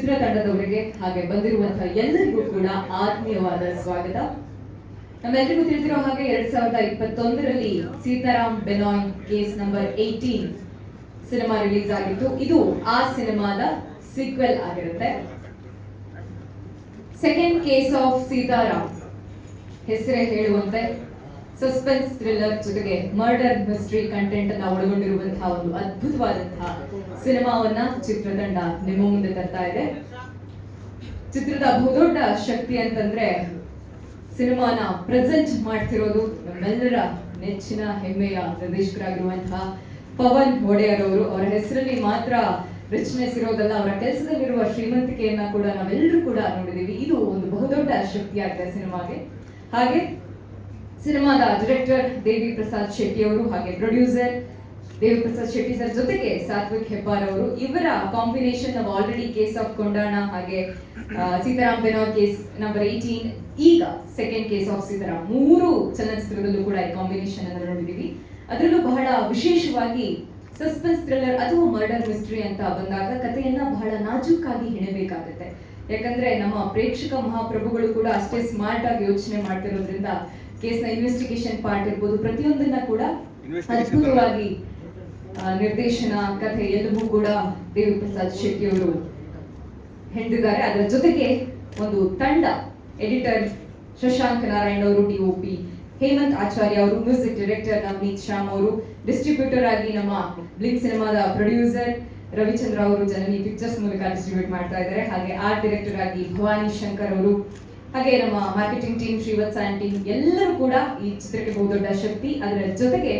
ಚಿತ್ರತಂಡದವರಿಗೆ ಹಾಗೆ ಬಂದಿರುವಂತಹ ಎಲ್ಲರಿಗೂ ಕೂಡ ಆತ್ಮೀಯವಾದ ಸ್ವಾಗತ. ನಮ್ಮೆಲ್ಲರಿಗೂ ತಿಳಿದಿರೋ ಹಾಗೆ 2021ರಲ್ಲಿ Sitaram Benoy case number 18 cinema release ಆಗಿತ್ತು. ಇದು ಆ ಸಿನಿಮಾದ ಸೀಕ್ವೆಲ್ ಆಗಿರುತ್ತೆ. ಸೆಕೆಂಡ್ ಕೇಸ್ ಆಫ್ ಸೀತಾರಾಮ್ ಹೆಸರೇ ಹೇಳುವಂತೆ ಸಸ್ಪೆನ್ಸ್ ಥ್ರಿಲ್ಲರ್ ಜೊತೆಗೆ ಮರ್ಡರ್ ಮಿಸ್ಟ್ರಿ ಕಂಟೆಂಟ್ ಅನ್ನ ಒಳಗೊಂಡಿರುವಂತಹ ಒಂದು ಅದ್ಭುತವಾದಂತಹ ಸಿನಿಮಾವನ್ನ ಚಿತ್ರತಂಡ ನಿಮ್ಮ ಮುಂದೆ ತರ್ತಾ ಇದೆ. ಚಿತ್ರದ ಬಹುದೊಡ್ಡ ಶಕ್ತಿ ಅಂತಂದ್ರೆ ಸಿನಿಮಾನ ಪ್ರೆಸೆಂಟ್ ಮಾಡ್ತಿರೋದು ನಮ್ಮೆಲ್ಲರ ನೆಚ್ಚಿನ ಹೆಮ್ಮೆಯ ನಿರ್ದೇಶಕರಾಗಿರುವಂತಹ ಪವನ್ ಒಡೆಯರ್ ಅವರು. ಅವರ ಹೆಸರಲ್ಲಿ ಮಾತ್ರ ರಿಚ್ನೆಸ್ ಇರೋದಲ್ಲ, ಅವರ ಕೆಲಸದಲ್ಲಿರುವ ಶ್ರೀಮಂತಿಕೆಯನ್ನ ಕೂಡ ನಾವೆಲ್ಲರೂ ಕೂಡ ನೋಡಿದೀವಿ. ಇದು ಒಂದು ಬಹುದೊಡ್ಡ ಶಕ್ತಿಯಾಗಿದೆ ಸಿನಿಮಾಗೆ. ಹಾಗೆ ಸಿನಿಮಾದ ಡೈರೆಕ್ಟರ್ ದೇವಿ ಪ್ರಸಾದ್ ಶೆಟ್ಟಿ ಅವರು, ಹಾಗೆ ಪ್ರೊಡ್ಯೂಸರ್ ದೇವಿ ಪ್ರಸಾದ್ ಶೆಟ್ಟಿ ಸರ್ ಜೊತೆಗೆ ಸಾತ್ವಿಕ್ ಹೆಬ್ಬಾರ್ ಅವರು. ಇವರ ಕಾಂಬಿನೇಷನ್ ನಾವು ಆಲ್ರೆಡಿ ಕೇಸ್ ಆಫ್ ಕೊಂಡಾಣ ಹಾಗೆ ಸೀತಾರಾಮ್ ಬೆನಾಯ್ ಕೇಸ್ ನಂಬರ್ 18, ಈಗ ಸೆಕೆಂಡ್ ಕೇಸ್ ಆಫ್ ಸೀತಾರಾಮ್, 3 ಚಲನಚಿತ್ರದಲ್ಲೂ ಕೂಡ ಈ ಕಾಂಬಿನೇಷನ್ ಅನ್ನು ನೋಡಿದೀವಿ. ಅದರಲ್ಲೂ ಬಹಳ ವಿಶೇಷವಾಗಿ ಸಸ್ಪೆನ್ಸ್ ಥ್ರಿಲ್ಲರ್ ಅಥವಾ ಮರ್ಡರ್ ಮಿಸ್ಟ್ರಿ ಅಂತ ಬಂದಾಗ ಕಥೆಯನ್ನ ಬಹಳ ನಾಜೂಕಾಗಿ ಹೆಣಬೇಕಾಗುತ್ತೆ. ಯಾಕಂದ್ರೆ ನಮ್ಮ ಪ್ರೇಕ್ಷಕ ಮಹಾಪ್ರಭುಗಳು ಕೂಡ ಅಷ್ಟೇ ಸ್ಮಾರ್ಟ್ ಆಗಿ ಯೋಚನೆ ಮಾಡ್ತಿರೋದ್ರಿಂದ ಕೇಸ್ನ ಇನ್ವೆಸ್ಟಿಗೇಷನ್ ಪಾರ್ಟ್ ಇರ್ಬೋದು, ಪ್ರತಿಯೊಂದನ್ನ ಕೂಡ ಅದ್ಭುತವಾಗಿ ನಿರ್ದೇಶನ, ಕಥೆ ಎಲ್ಲವೂ ಕೂಡ ದೇವಿ ಪ್ರಸಾದ್ ಶೆಟ್ಟಿ ಅವರು ಹೆಣೆದಿದ್ದಾರೆ. ಅದರ ಜೊತೆಗೆ ಒಂದು ತಂಡ, ಎಡಿಟರ್ ಶಶಾಂಕ್ ನಾರಾಯಣ್ ಅವರು, ಡಿಒಪಿ ಹೇಮಂತ್ ಆಚಾರ್ಯ ಅವರು, ಮ್ಯೂಸಿಕ್ ಡೈರೆಕ್ಟರ್ ನವನೀತ್ ಶ್ಯಾಮ್ ಅವರು, ಡಿಸ್ಟ್ರಿಬ್ಯೂಟರ್ ಆಗಿ ನಮ್ಮ ಬ್ಲಿಂಕ್ ಸಿನಿಮಾದ ಪ್ರೊಡ್ಯೂಸರ್ ರವಿಚಂದ್ರ ಅವರು ಜನನಿ ಪಿಕ್ಚರ್ಸ್ ಮೂಲಕ ಡಿಸ್ಟ್ರಿಬ್ಯೂಟ್ ಮಾಡ್ತಾ ಇದ್ದಾರೆ. ಹಾಗೆ ಆರ್ಟ್ ಡೈರೆಕ್ಟರ್ ಆಗಿ ಭವಾನಿ ಶಂಕರ್ ಅವರು, ಹಾಗೆ ನಮ್ಮ ಮಾರ್ಕೆಟಿಂಗ್ ಟೀಮ್ ಶ್ರೀವತ್ಸ ಟೀಮ್ ಎಲ್ಲರೂ ಕೂಡ ಈ ಚಿತ್ರಕ್ಕೆ ಬಹುದೊಡ್ಡ ಶಕ್ತಿ. ಅದರ ಜೊತೆಗೆ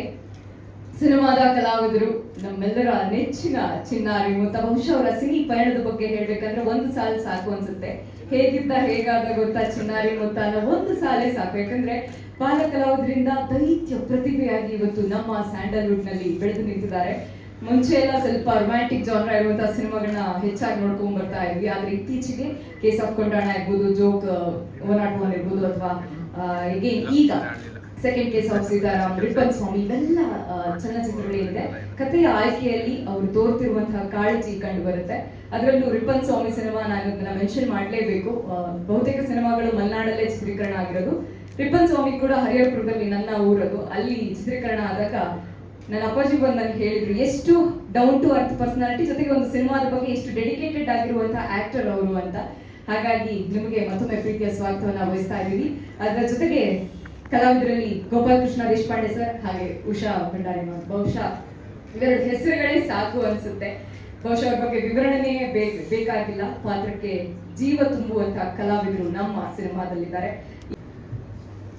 ಸಿನಿಮಾದ ಕಲಾವಿದರು, ನಮ್ಮೆಲ್ಲರ ನೆಚ್ಚಿನ ಚಿನ್ನಾರಿ ಮುತ್ತ. ಬಹುಶಃ ಅವರ ಸಿನಿ ಪಯಣದ ಬಗ್ಗೆ ಹೇಳ್ಬೇಕಂದ್ರೆ ಒಂದು ಸಾಲು ಸಾಕು ಅನ್ಸುತ್ತೆ. ಹೇಗಿದ್ದ ಹೇಗಾದ ಗೊತ್ತಾ ಚಿನ್ನಾರಿ ಮುತ್ತ ಅನ್ನೋ ಒಂದು ಸಾಲೇ ಸಾಕು. ಯಾಕಂದ್ರೆ ಬಾಲ ಕಲಾವಿದರಿಂದ ದೈತ್ಯ ಪ್ರತಿಭೆಯಾಗಿ ಇವತ್ತು ನಮ್ಮ ಸ್ಯಾಂಡಲ್ವುಡ್ ನಲ್ಲಿ ಬೆಳೆದು ನಿಂತಿದ್ದಾರೆ. ಮುಂಚೆ ಎಲ್ಲ ಸ್ವಲ್ಪ ರೊಮ್ಯಾಂಟಿಕ್ ಜಾನ್ರ ಇರುವಂತಹ ಸಿನಿಮಾಗಳನ್ನ ಹೆಚ್ಚಾಗಿ ನೋಡ್ಕೊಂಡ್ ಬರ್ತಾ ಇದ್ವಿ. ಆದ್ರೆ ಇತ್ತೀಚೆಗೆ ಕೇಸ್ ಆಫ್ ಕೊಂಡಾಣ ಇರ್ಬೋದು, ಜೋಕ್ 101 ಇರ್ಬೋದು, ಅಥವಾ ಈಗ second case of Sitaram, Rippon Swamy, ಇವೆಲ್ಲ ಚಲನಚಿತ್ರಗಳೇನಿದೆ ಕಥೆಯ ಆಯ್ಕೆಯಲ್ಲಿ ಅವರು ತೋರ್ತಿರುವಂತಹ ಕಾಳಜಿ ಕಂಡು ಬರುತ್ತೆ. ಅದರಲ್ಲೂ ರಿಪ್ಪನ್ ಸ್ವಾಮಿ ಸಿನಿಮಾ ನಾನು ಮೆನ್ಷನ್ ಮಾಡಲೇಬೇಕು. ಬಹುತೇಕ ಸಿನಿಮಾಗಳು ಮಲೆನಾಡಲ್ಲೇ ಚಿತ್ರೀಕರಣ ಆಗಿರೋದು. ರಿಪ್ಪನ್ ಸ್ವಾಮಿ ಕೂಡ ಹರಿಹರಪುರದಲ್ಲಿ ನನ್ನ ಊರದು. ಅಲ್ಲಿ ಚಿತ್ರೀಕರಣ ಆದಾಗ ನನ್ನ ಅಪ್ಪಾಜಿ ಬಂದು ನನಗೆ ಹೇಳಿದ್ರು ಎಷ್ಟು ಡೌನ್ ಟು ಅರ್ತ್ ಪರ್ಸನಾಲಿಟಿ, ಜೊತೆಗೆ ಒಂದು ಸಿನಿಮಾದ ಬಗ್ಗೆ ಎಷ್ಟು ಡೆಡಿಕೇಟೆಡ್ ಆಗಿರುವಂತಹ ಆಕ್ಟರ್ ಅವರು ಅಂತ. ಹಾಗಾಗಿ ನಿಮಗೆ ಮತ್ತೊಮ್ಮೆ ಪ್ರೀತಿಯ ಸ್ವಾಗತವನ್ನ ವಹಿಸ್ತಾ ಇದ್ದೀವಿ. ಅದರ ಜೊತೆಗೆ ಕಲಾವಿದರಲ್ಲಿ ಗೋಪಾಲ್ ಕೃಷ್ಣ ದೇಶಪಾಂಡೆ ಸರ್ ಹಾಗೆ ಉಷಾ ಭಂಡಾರಿ. ಬಹುಶಃ ಇವೆರಡು ಹೆಸರುಗಳೇ ಸಾಕು ಅನ್ಸುತ್ತೆ. ಬಹುಶಃ ಅವ್ರ ಬಗ್ಗೆ ವಿವರಣೆಯೇ ಬೇಕಾಗಿಲ್ಲ. ಪಾತ್ರಕ್ಕೆ ಜೀವ ತುಂಬುವಂತಹ ಕಲಾವಿದರು ನಮ್ಮ ಸಿನಿಮಾದಲ್ಲಿದ್ದಾರೆ.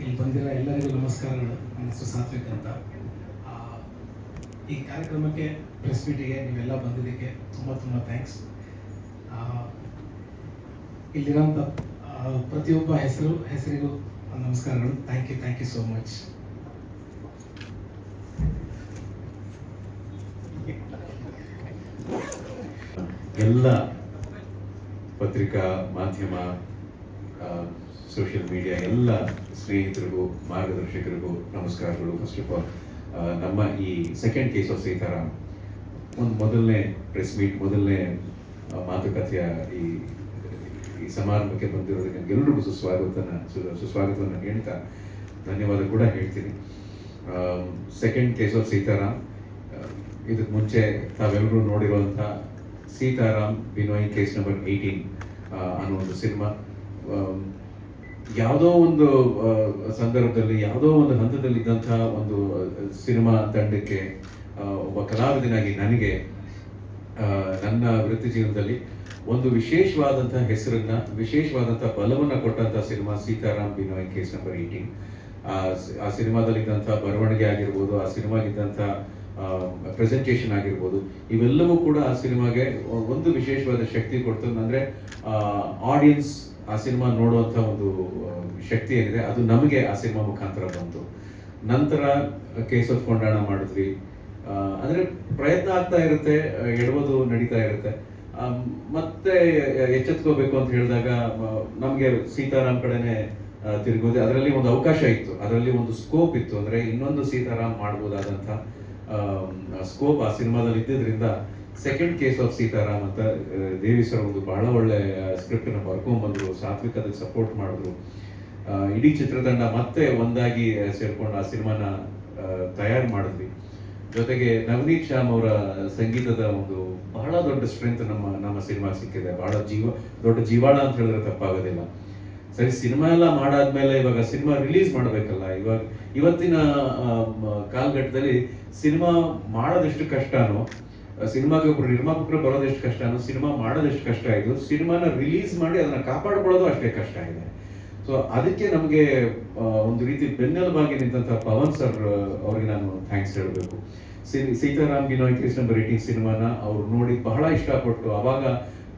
ಇಲ್ಲಿ ಬಂದಿರೋ ಎಲ್ಲರಿಗೂ ನಮಸ್ಕಾರಗಳು. ನನ್ನ ಹೆಸರು ಸಾತ್ವಿಕ್ ಅಂತ. ಈ ಕಾರ್ಯಕ್ರಮಕ್ಕೆ ಪ್ರೆಸ್ ಮೀಟಿಗೆ ನೀವೆಲ್ಲ ಬಂದಿದ್ದಕ್ಕೆ ತುಂಬ ಥ್ಯಾಂಕ್ಸ್. ಇಲ್ಲಿರೋಂಥ ಪ್ರತಿಯೊಬ್ಬ ಹೆಸರಿಗೂ ನಮಸ್ಕಾರಗಳು. Thank you so much. ಎಲ್ಲ ಪತ್ರಿಕಾ ಮಾಧ್ಯಮ, ಸೋಷಿಯಲ್ ಮೀಡಿಯಾ ಎಲ್ಲ ಸ್ನೇಹಿತರಿಗೂ ಮಾರ್ಗದರ್ಶಕರಿಗೂ ನಮಸ್ಕಾರಗಳು. ಫಸ್ಟ್ ಆಫ್ ಆಲ್ ನಮ್ಮ ಈ ಸೆಕೆಂಡ್ ಕೇಸ್ ಆಫ್ ಸೀತಾರಾಮ್ ಒಂದು ಮೊದಲನೇ ಪ್ರೆಸ್ ಮೀಟ್, ಮೊದಲನೇ ಮಾತುಕತೆಯ ಈ ಸಮಾರಂಭಕ್ಕೆ ಬಂದಿರೋದಕ್ಕೆ ಎಲ್ಲರಿಗೂ ಸುಸ್ವಾಗತವನ್ನು ಹೇಳ್ತಾ ಧನ್ಯವಾದ ಕೂಡ ಹೇಳ್ತೀನಿ. ಸೆಕೆಂಡ್ ಕೇಸ್ ಆಫ್ ಸೀತಾರಾಮ್, ಇದಕ್ಕೆ ಮುಂಚೆ ತಾವೆಲ್ಲರೂ ನೋಡಿರುವಂಥ ಸೀತಾರಾಮ್ ಬೆನಾಯ್ ಕೇಸ್ ನಂಬರ್ 18 ಅನ್ನೋ ಒಂದು ಸಿನಿಮಾ ಯಾವುದೋ ಒಂದು ಸಂದರ್ಭದಲ್ಲಿ, ಯಾವುದೋ ಒಂದು ಹಂತದಲ್ಲಿ ಇದ್ದಂತಹ ಒಂದು ಸಿನಿಮಾ ತಂಡಕ್ಕೆ ಒಬ್ಬ ಕಲಾವಿದನಾಗಿ ನನಗೆ ನನ್ನ ವೃತ್ತಿ ಜೀವನದಲ್ಲಿ ಒಂದು ವಿಶೇಷವಾದಂತಹ ಹೆಸರನ್ನ, ವಿಶೇಷವಾದಂತಹ ಬಲವನ್ನ ಕೊಟ್ಟಂತಹ cinema Sitaram Benoy case number 18. ಆ ಸಿನಿಮಾದಲ್ಲಿದ್ದಂತಹ ಬರವಣಿಗೆ ಆಗಿರ್ಬೋದು, ಆ ಸಿನಿಮಾಗಿದ್ದಂತಹ ಪ್ರೆಸೆಂಟೇಷನ್ ಆಗಿರ್ಬೋದು, ಇವೆಲ್ಲವೂ ಕೂಡ ಆ ಸಿನಿಮಾಗೆ ಒಂದು ವಿಶೇಷವಾದ ಶಕ್ತಿ ಕೊಡ್ತು. ಅಂದ್ರೆ ಆಡಿಯನ್ಸ್ ಆ ಸಿನಿಮಾ ನೋಡುವಂಥ ಒಂದು ಶಕ್ತಿ ಏನಿದೆ ಅದು ನಮಗೆ ಆ ಸಿನಿಮಾ ಮುಖಾಂತರ ಬಂತು. ನಂತರ ಕೇಸ್ ಆಫ್ ಕೊಂಡಾಣ ಮಾಡಿದ್ವಿ. ಅಂದ್ರೆ ಪ್ರಯತ್ನ ಆಗ್ತಾ ಇರುತ್ತೆ, ಎಡಬೋದು ನಡೀತಾ ಇರುತ್ತೆ. ಮತ್ತೆ ಎಚ್ಚೆತ್ಕೋಬೇಕು ಅಂತ ಹೇಳಿದಾಗ ನಮಗೆ ಸೀತಾರಾಮ್ ಕಡೆನೆ ತಿರುಗೋದು. ಅದರಲ್ಲಿ ಒಂದು ಅವಕಾಶ ಇತ್ತು, ಅದರಲ್ಲಿ ಒಂದು ಸ್ಕೋಪ್ ಇತ್ತು. ಅಂದ್ರೆ ಇನ್ನೊಂದು ಸೀತಾರಾಮ್ ಮಾಡ್ಬೋದಾದಂಥ ಸ್ಕೋಪ್ ಆ ಸಿನಿಮಾದಲ್ಲಿ ಇದ್ದಿದ್ರಿಂದ ಸೆಕೆಂಡ್ ಕೇಸ್ ಆಫ್ ಸೀತಾರಾಮ್ ಅಂತ ದೇವಿ ಸರ್ ಒಂದು ಬಹಳ ಒಳ್ಳೆ ಸ್ಕ್ರಿಪ್ಟನ್ನು ಬರ್ಕೊಂಡ್ಬಂದ್ರು, ಸಾತ್ವಿಕ್ ಅದಕ್ಕೆ ಸಪೋರ್ಟ್ ಮಾಡಿದ್ರು. ಇಡೀ ಚಿತ್ರತಂಡ ಮತ್ತೆ ಒಂದಾಗಿ ಸೇರ್ಕೊಂಡು ಆ ಸಿನಿಮಾನ ತಯಾರು ಮಾಡಿದ್ವಿ. ಜೊತೆಗೆ ನವನೀತ್ ಶ್ಯಾಮ್ ಅವರ ಸಂಗೀತದ ಒಂದು ಬಹಳ ದೊಡ್ಡ ಸ್ಟ್ರೆಂತ್ ನಮ್ಮ ಸಿನಿಮಾಗೆ ಸಿಕ್ಕಿದೆ. ಬಹಳ ದೊಡ್ಡ ಜೀವಾಳ ಅಂತ ಹೇಳಿದ್ರೆ ತಪ್ಪಾಗೋದಿಲ್ಲ. ಸರಿ, ಸಿನಿಮಾ ಎಲ್ಲ ಮಾಡಾದ್ಮೇಲೆ ಇವಾಗ ಸಿನಿಮಾ ರಿಲೀಸ್ ಮಾಡಬೇಕಲ್ಲ. ಇವತ್ತಿನ ಕಾಲಘಟ್ಟದಲ್ಲಿ ಸಿನಿಮಾ ಮಾಡೋದೆಷ್ಟು ಕಷ್ಟನೋ, ಸಿನಿಮಾಗೆ ಒಬ್ರು ನಿರ್ಮಾಪಕರು ಬರೋದೆಷ್ಟು ಕಷ್ಟನೋ, ಸಿನಿಮಾ ಮಾಡೋದೆಷ್ಟು ಕಷ್ಟ ಆಯಿತು, ಸಿನಿಮಾನ ರಿಲೀಸ್ ಮಾಡಿ ಅದನ್ನ ಕಾಪಾಡ್ಕೊಳ್ಳೋದು ಅಷ್ಟೇ ಕಷ್ಟ ಇದೆ. ಸೊ ಅದಕ್ಕೆ ನಮಗೆ ಒಂದು ರೀತಿ ಬೆನ್ನೆಲುಬಾಗಿ ನಿಂತಹ ಪವನ್ ಸರ್ ಅವ್ರಿಗೆ ನಾನು ಥ್ಯಾಂಕ್ಸ್ ಹೇಳಬೇಕು. ಸೀತಾರಾಮ್ ಬಿನೋಯ್ ಕೇಸ್ ನಂಬರ್ 18 ಸಿನಿಮಾನ ಅವ್ರು ನೋಡಿ ಬಹಳ ಇಷ್ಟಪಟ್ಟು ಅವಾಗ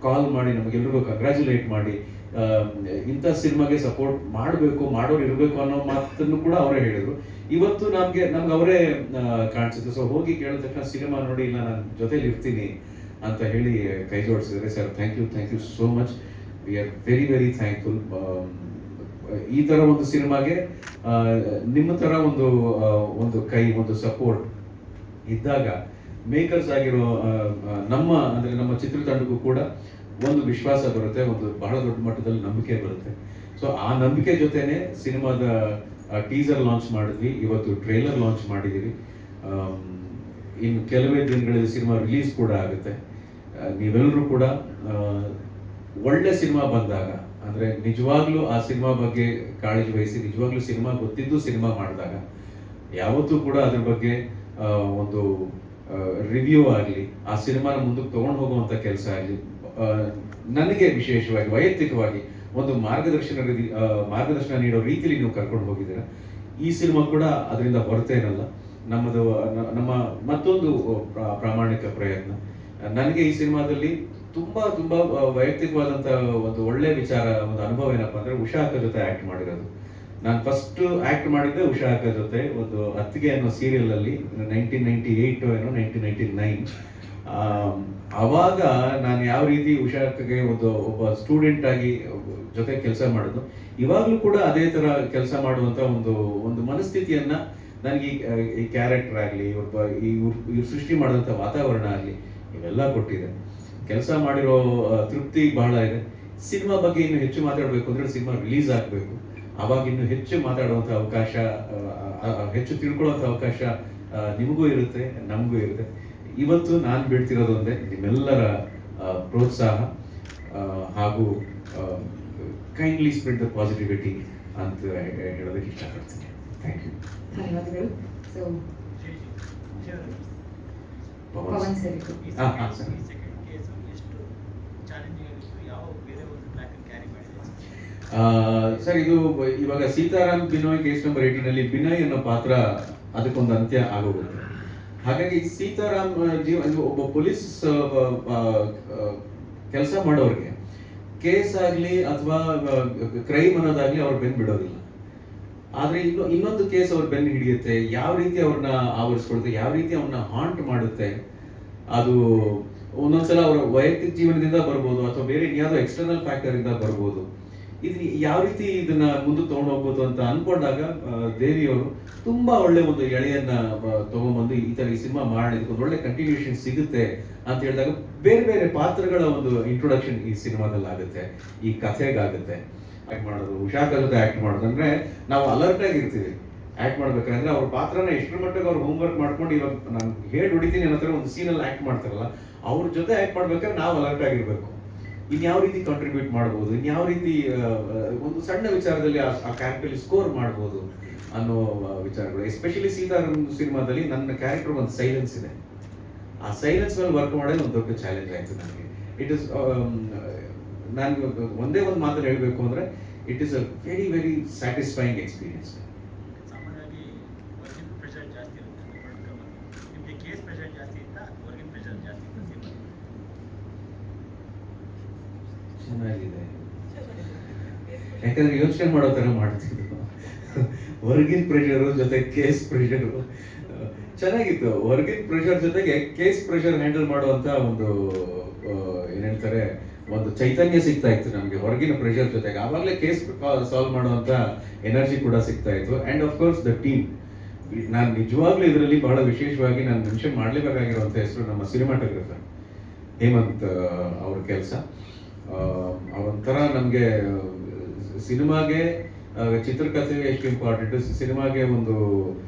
ಕಾಲ್ ಮಾಡಿ ನಮಗೆಲ್ರಿಗೂ ಕಂಗ್ರ್ಯಾಚುಲೇಟ್ ಮಾಡಿ ಇಂಥ ಸಿನಿಮಾಗೆ ಸಪೋರ್ಟ್ ಮಾಡಬೇಕು, ಮಾಡೋರು ಇರಬೇಕು ಅನ್ನೋ ಮಾತನ್ನು ಕೂಡ ಅವರೇ ಹೇಳಿದ್ರು. ಇವತ್ತು ನಮ್ಗೆ ಅವರೇ ಕಾಣಿಸುತ್ತೆ. ಸೊ ಹೋಗಿ ಕೇಳಿದ ತಕ್ಷಣ ಸಿನಿಮಾ ನೋಡಿ ಇಲ್ಲ ನಾನು ಜೊತೆಲಿ ಇರ್ತೀನಿ ಅಂತ ಹೇಳಿ ಕೈ ಜೋಡಿಸಿದ್ದಾರೆ. Sir thank you so much. We are very very thankful. ಈ ತರ ಒಂದು ಸಿನಿಮಾಗೆ ನಿಮ್ಮ ತರ ಒಂದು ಕೈ, ಒಂದು ಸಪೋರ್ಟ್ ಇದ್ದಾಗ ಮೇಕರ್ಸ್ ಆಗಿರೋ ನಮ್ಮ ಚಿತ್ರತಂಡಕ್ಕೂ ಕೂಡ ಒಂದು ವಿಶ್ವಾಸ ಬರುತ್ತೆ, ಒಂದು ಬಹಳ ದೊಡ್ಡ ಮಟ್ಟದಲ್ಲಿ ನಂಬಿಕೆ ಬರುತ್ತೆ. ಸೊ ಆ ನಂಬಿಕೆ ಜೊತೆನೆ ಸಿನಿಮಾದ ಟೀಸರ್ ಲಾಂಚ್ ಮಾಡಿದ್ವಿ, ಇವತ್ತು ಟ್ರೇಲರ್ ಲಾಂಚ್ ಮಾಡಿದ್ದೀವಿ. ಇನ್ನು ಕೆಲವೇ ದಿನಗಳಲ್ಲಿ ಸಿನಿಮಾ ರಿಲೀಸ್ ಕೂಡ ಆಗುತ್ತೆ. ನೀವೆಲ್ಲರೂ ಕೂಡ ಒಳ್ಳೆ ಸಿನಿಮಾ ಬಂದಾಗ, ಅಂದ್ರೆ ನಿಜವಾಗ್ಲೂ ಆ ಸಿನಿಮಾ ಬಗ್ಗೆ ಕಾಳಜಿ ವಹಿಸಿ, ನಿಜವಾಗ್ಲೂ ಸಿನಿಮಾ ಗೊತ್ತಿದ್ದು ಸಿನಿಮಾ ಮಾಡಿದಾಗ ಯಾವತ್ತೂ ಕೂಡ ಅದ್ರ ಬಗ್ಗೆ ಒಂದು ರಿವ್ಯೂ ಆಗಲಿ, ಆ ಸಿನಿಮಾನ ಮುಂದಕ್ಕೆ ತಗೊಂಡು ಹೋಗುವಂತ ಕೆಲಸ ಆಗಲಿ, ನನಗೆ ವಿಶೇಷವಾಗಿ ವೈಯಕ್ತಿಕವಾಗಿ ಒಂದು ಮಾರ್ಗದರ್ಶನ ನೀಡೋ ರೀತಿಯಲ್ಲಿ ನೀವು ಕರ್ಕೊಂಡು ಹೋಗಿದ್ದೀರಾ. ಈ ಸಿನಿಮಾ ಕೂಡ ಅದರಿಂದ ಹೊರತೇನಲ್ಲ. ನಮ್ಮ ಮತ್ತೊಂದು ಪ್ರಾಮಾಣಿಕ ಪ್ರಯತ್ನ. ನನಗೆ ಈ ಸಿನಿಮಾದಲ್ಲಿ ತುಂಬಾ ವೈಯಕ್ತಿಕವಾದಂತ ಒಂದು ಒಳ್ಳೆ ವಿಚಾರ, ಒಂದು ಅನುಭವ ಏನಪ್ಪಾ ಅಂದ್ರೆ ಉಷಾ ಅಕ್ಕ ಜೊತೆ ಆಕ್ಟ್ ಮಾಡಿರೋದು. ನಾನು ಫಸ್ಟ್ ಆಕ್ಟ್ ಮಾಡಿದ್ದೆ ಉಷಾ ಅಕ್ಕ ಜೊತೆ ಒಂದು ಅತ್ತಿಗೆ ಅನ್ನೋ ಸೀರಿಯಲ್ ಅಲ್ಲಿ 1998 ಏನೋ 1999. ಅವಾಗ ನಾನು ಯಾವ ರೀತಿ ಉಷಾ ಅಕ್ಕಗೆ ಒಬ್ಬ ಸ್ಟೂಡೆಂಟ್ ಆಗಿ ಜೊತೆ ಕೆಲಸ ಮಾಡೋದು, ಇವಾಗ್ಲೂ ಕೂಡ ಅದೇ ತರ ಕೆಲಸ ಮಾಡುವಂತ ಒಂದು ಮನಸ್ಥಿತಿಯನ್ನ ನನಗೆ ಈ ಕ್ಯಾರೆಕ್ಟರ್ ಆಗಲಿ, ಇವ್ರು ಸೃಷ್ಟಿ ಮಾಡಿದಂಥ ವಾತಾವರಣ ಆಗಲಿ, ಇವೆಲ್ಲ ಕೊಟ್ಟಿದೆ. ಕೆಲಸ ಮಾಡಿರೋ ತೃಪ್ತಿ ಬಹಳ ಇದೆ. ಸಿನಿಮಾ ಬಗ್ಗೆ ಇನ್ನು ಹೆಚ್ಚು ಮಾತಾಡಬೇಕು ಅಂದ್ರೆ ಸಿನಿಮಾ ರಿಲೀಸ್ ಆಗಬೇಕು. ಅವಾಗ ಇನ್ನು ಹೆಚ್ಚು ಮಾತಾಡುವಂಥ ಅವಕಾಶ, ಹೆಚ್ಚು ತಿಳ್ಕೊಳ್ಳುವಂಥ ಅವಕಾಶ ನಿಮಗೂ ಇರುತ್ತೆ, ನಮಗೂ ಇರುತ್ತೆ. ಇವತ್ತು ನಾನು ಬೀಳ್ತಿರೋದು ಒಂದೇ, ನಿಮ್ಮೆಲ್ಲರ ಪ್ರೋತ್ಸಾಹ ಹಾಗೂ ಕೈಂಡ್ಲಿ ಸ್ಪ್ರೆಡ್ ದ ಪಾಸಿಟಿವಿಟಿ ಅಂತ ಹೇಳೋದಕ್ಕೆ ಇಷ್ಟಪಡ್ತೀನಿ. Thank you. ಧನ್ಯವಾದಗಳು. ಸೊ ಪವನ್ ಸರ್, ಸರ್ ಇದು ಇವಾಗ ಸೀತಾರಾಮ್ ಬಿನೋಯ್ ಕೇಸ್ ನಂಬರ್ 18 ನಲ್ಲಿ ಬಿನಯ್ ಅನ್ನೋ ಪಾತ್ರ ಅದಕ್ಕೊಂದು ಅಂತ್ಯ ಆಗೋಗುತ್ತೆ. ಹಾಗಾಗಿ ಸೀತಾರಾಮ್ ಒಬ್ಬ ಪೊಲೀಸ್ ಕೆಲಸ ಮಾಡೋರಿಗೆ ಕೇಸ್ ಆಗಲಿ ಅಥವಾ ಕ್ರೈಮ್ ಅನ್ನೋದಾಗ್ಲಿ ಅವ್ರ ಬೆನ್ನು ಬಿಡೋದಿಲ್ಲ. ಆದ್ರೆ ಇನ್ನೊಂದು ಕೇಸ್ ಅವ್ರ ಬೆನ್ನು ಹಿಡಿಯುತ್ತೆ, ಯಾವ ರೀತಿ ಅವ್ರನ್ನ ಆವರಿಸ್ಕೊಳುತ್ತೆ, ಯಾವ ರೀತಿ ಅವ್ರನ್ನ ಹಾಂಟ್ ಮಾಡುತ್ತೆ. ಅದು ಒಂದೊಂದ್ಸಲ ಅವರ ವೈಯಕ್ತಿಕ ಜೀವನದಿಂದ ಬರ್ಬೋದು ಅಥವಾ ಬೇರೆ ಯಾವುದೋ ಎಕ್ಸ್ಟರ್ನಲ್ ಫ್ಯಾಕ್ಟರ್ ಇಂದ ಬರ್ಬೋದು. ಇದನ್ನ ಯಾವ ರೀತಿ ಇದನ್ನ ಮುಂದೆ ತಗೊಂಡು ಹೋಗ್ಬೋದು ಅಂತ ಅನ್ಕೊಂಡಾಗ ದೇವಿಯವರು ತುಂಬಾ ಒಳ್ಳೆ ಒಂದು ಎಳೆಯನ್ನ ತಗೊಂಡ್ಬಂದು ಈ ತರ ಈ ಸಿನಿಮಾ ಮಾಡಿ ಒಂದು ಒಳ್ಳೆ ಕಂಟಿನ್ಯೂಷನ್ ಸಿಗುತ್ತೆ ಅಂತ ಹೇಳಿದಾಗ ಬೇರೆ ಬೇರೆ ಪಾತ್ರಗಳ ಒಂದು ಇಂಟ್ರೊಡಕ್ಷನ್ ಈ ಸಿನಿಮಾದಲ್ಲಿ ಆಗುತ್ತೆ, ಈ ಕಥೆಗಾಗುತ್ತೆ. ಆಕ್ಟ್ ಮಾಡೋದು, ಉಷಾ ಜೊತೆ ಆಕ್ಟ್ ಮಾಡೋದು ಅಂದ್ರೆ ನಾವು ಅಲರ್ಟ್ ಆಗಿರ್ತೀವಿ. ಆಕ್ಟ್ ಮಾಡ್ಬೇಕಂದ್ರೆ ಅವ್ರ ಪಾತ್ರನ ಎಷ್ಟರ ಮಟ್ಟಿಗೆ ಅವ್ರು ಹೋಮ್ವರ್ಕ್ ಮಾಡ್ಕೊಂಡು ಇವಾಗ ನಾನು ಹೇಳಿ ಹೊಡಿತೀನಿ ಅನ್ನೋ ಒಂದು ಸೀನಲ್ಲಿ ಆಕ್ಟ್ ಮಾಡ್ತಾರಲ್ಲ, ಅವ್ರ ಜೊತೆ ಆಕ್ಟ್ ಮಾಡ್ಬೇಕಾದ್ರೆ ನಾವು ಅಲರ್ಟ್ ಆಗಿರ್ಬೇಕು. ಇನ್ಯಾವ ರೀತಿ ಕಾಂಟ್ರಿಬ್ಯೂಟ್ ಮಾಡ್ಬೋದು, ಇನ್ಯಾವ ರೀತಿ ಒಂದು ಸಣ್ಣ ವಿಚಾರದಲ್ಲಿ ಆ ಕ್ಯಾರೆಕ್ಟರ್ ಸ್ಕೋರ್ ಮಾಡ್ಬೋದು ಅನ್ನೋ ವಿಚಾರಗಳು. ಎಸ್ಪೆಷಲಿ ಸೀತಾರಾಮ್ ಸಿನಿಮಾದಲ್ಲಿ ನನ್ನ ಕ್ಯಾರೆಕ್ಟರ್ ಒಂದು ಸೈಲೆನ್ಸ್ ಇದೆ. ಆ ಸೈಲೆನ್ಸ್ ಮೇಲೆ ವರ್ಕ್ ಮಾಡೋದು ಒಂದು ದೊಡ್ಡ ಚಾಲೆಂಜ್ ಆಯ್ತು ನನಗೆ. ಇಟ್ ಇಸ್ ನಾನು ಒಂದೇ ಒಂದು ಮಾತಲ್ಲಿ ಹೇಳಬೇಕು ಅಂದ್ರೆ it is a very very satisfying experience. ಚೆನ್ನಾಗಿದೆ, ಯಾಕಂದ್ರೆ ಯೋಚನೆ ಮಾಡೋ ತರ ಮಾಡ್ತಿದ್ರು. ಹೊರಗಿನ ಪ್ರೆಷರ್ ಜೊತೆ ಕೇಸ್ ಪ್ರೆಷರ್ ಚೆನ್ನಾಗಿತ್ತು. ಹೊರಗಿನ ಪ್ರೆಷರ್ ಜೊತೆಗೆ ಕೇಸ್ ಪ್ರೆಷರ್ ಹ್ಯಾಂಡಲ್ ಮಾಡುವಂತ ಒಂದು ಏನ್ ಹೇಳ್ತಾರೆ ಒಂದು ಚೈತನ್ಯ ಸಿಗ್ತಾ ಇತ್ತು ನಮ್ಗೆ ಹೊರಗಿನ ಪ್ರೆಷರ್ ಜೊತೆಗೆ. ಆವಾಗಲೇ ಕೇಸ್ ಸಾಲ್ವ್ ಮಾಡುವಂತ ಎನರ್ಜಿ ಕೂಡ ಸಿಗ್ತಾ ಇತ್ತು. And of course the team. ನಾನು ನಿಜವಾಗ್ಲೂ ಇದರಲ್ಲಿ ಬಹಳ ವಿಶೇಷವಾಗಿ ನಾನು ಮೆನ್ಷನ್ ಮಾಡ್ಲೇಬೇಕಾಗಿರುವಂತ ಹೆಸರು ನಮ್ಮ ಸಿನಿಮಾಟೋಗ್ರಫರ್ ಹೇಮಂತ್ ಅವ್ರ ಕೆಲಸ. ಅವೊಂಥರ ನಮಗೆ ಸಿನಿಮಾಗೆ ಚಿತ್ರಕಥೆ ಎಷ್ಟು ಇಂಪಾರ್ಟೆಂಟ್, ಸಿನಿಮಾಗೆ ಒಂದು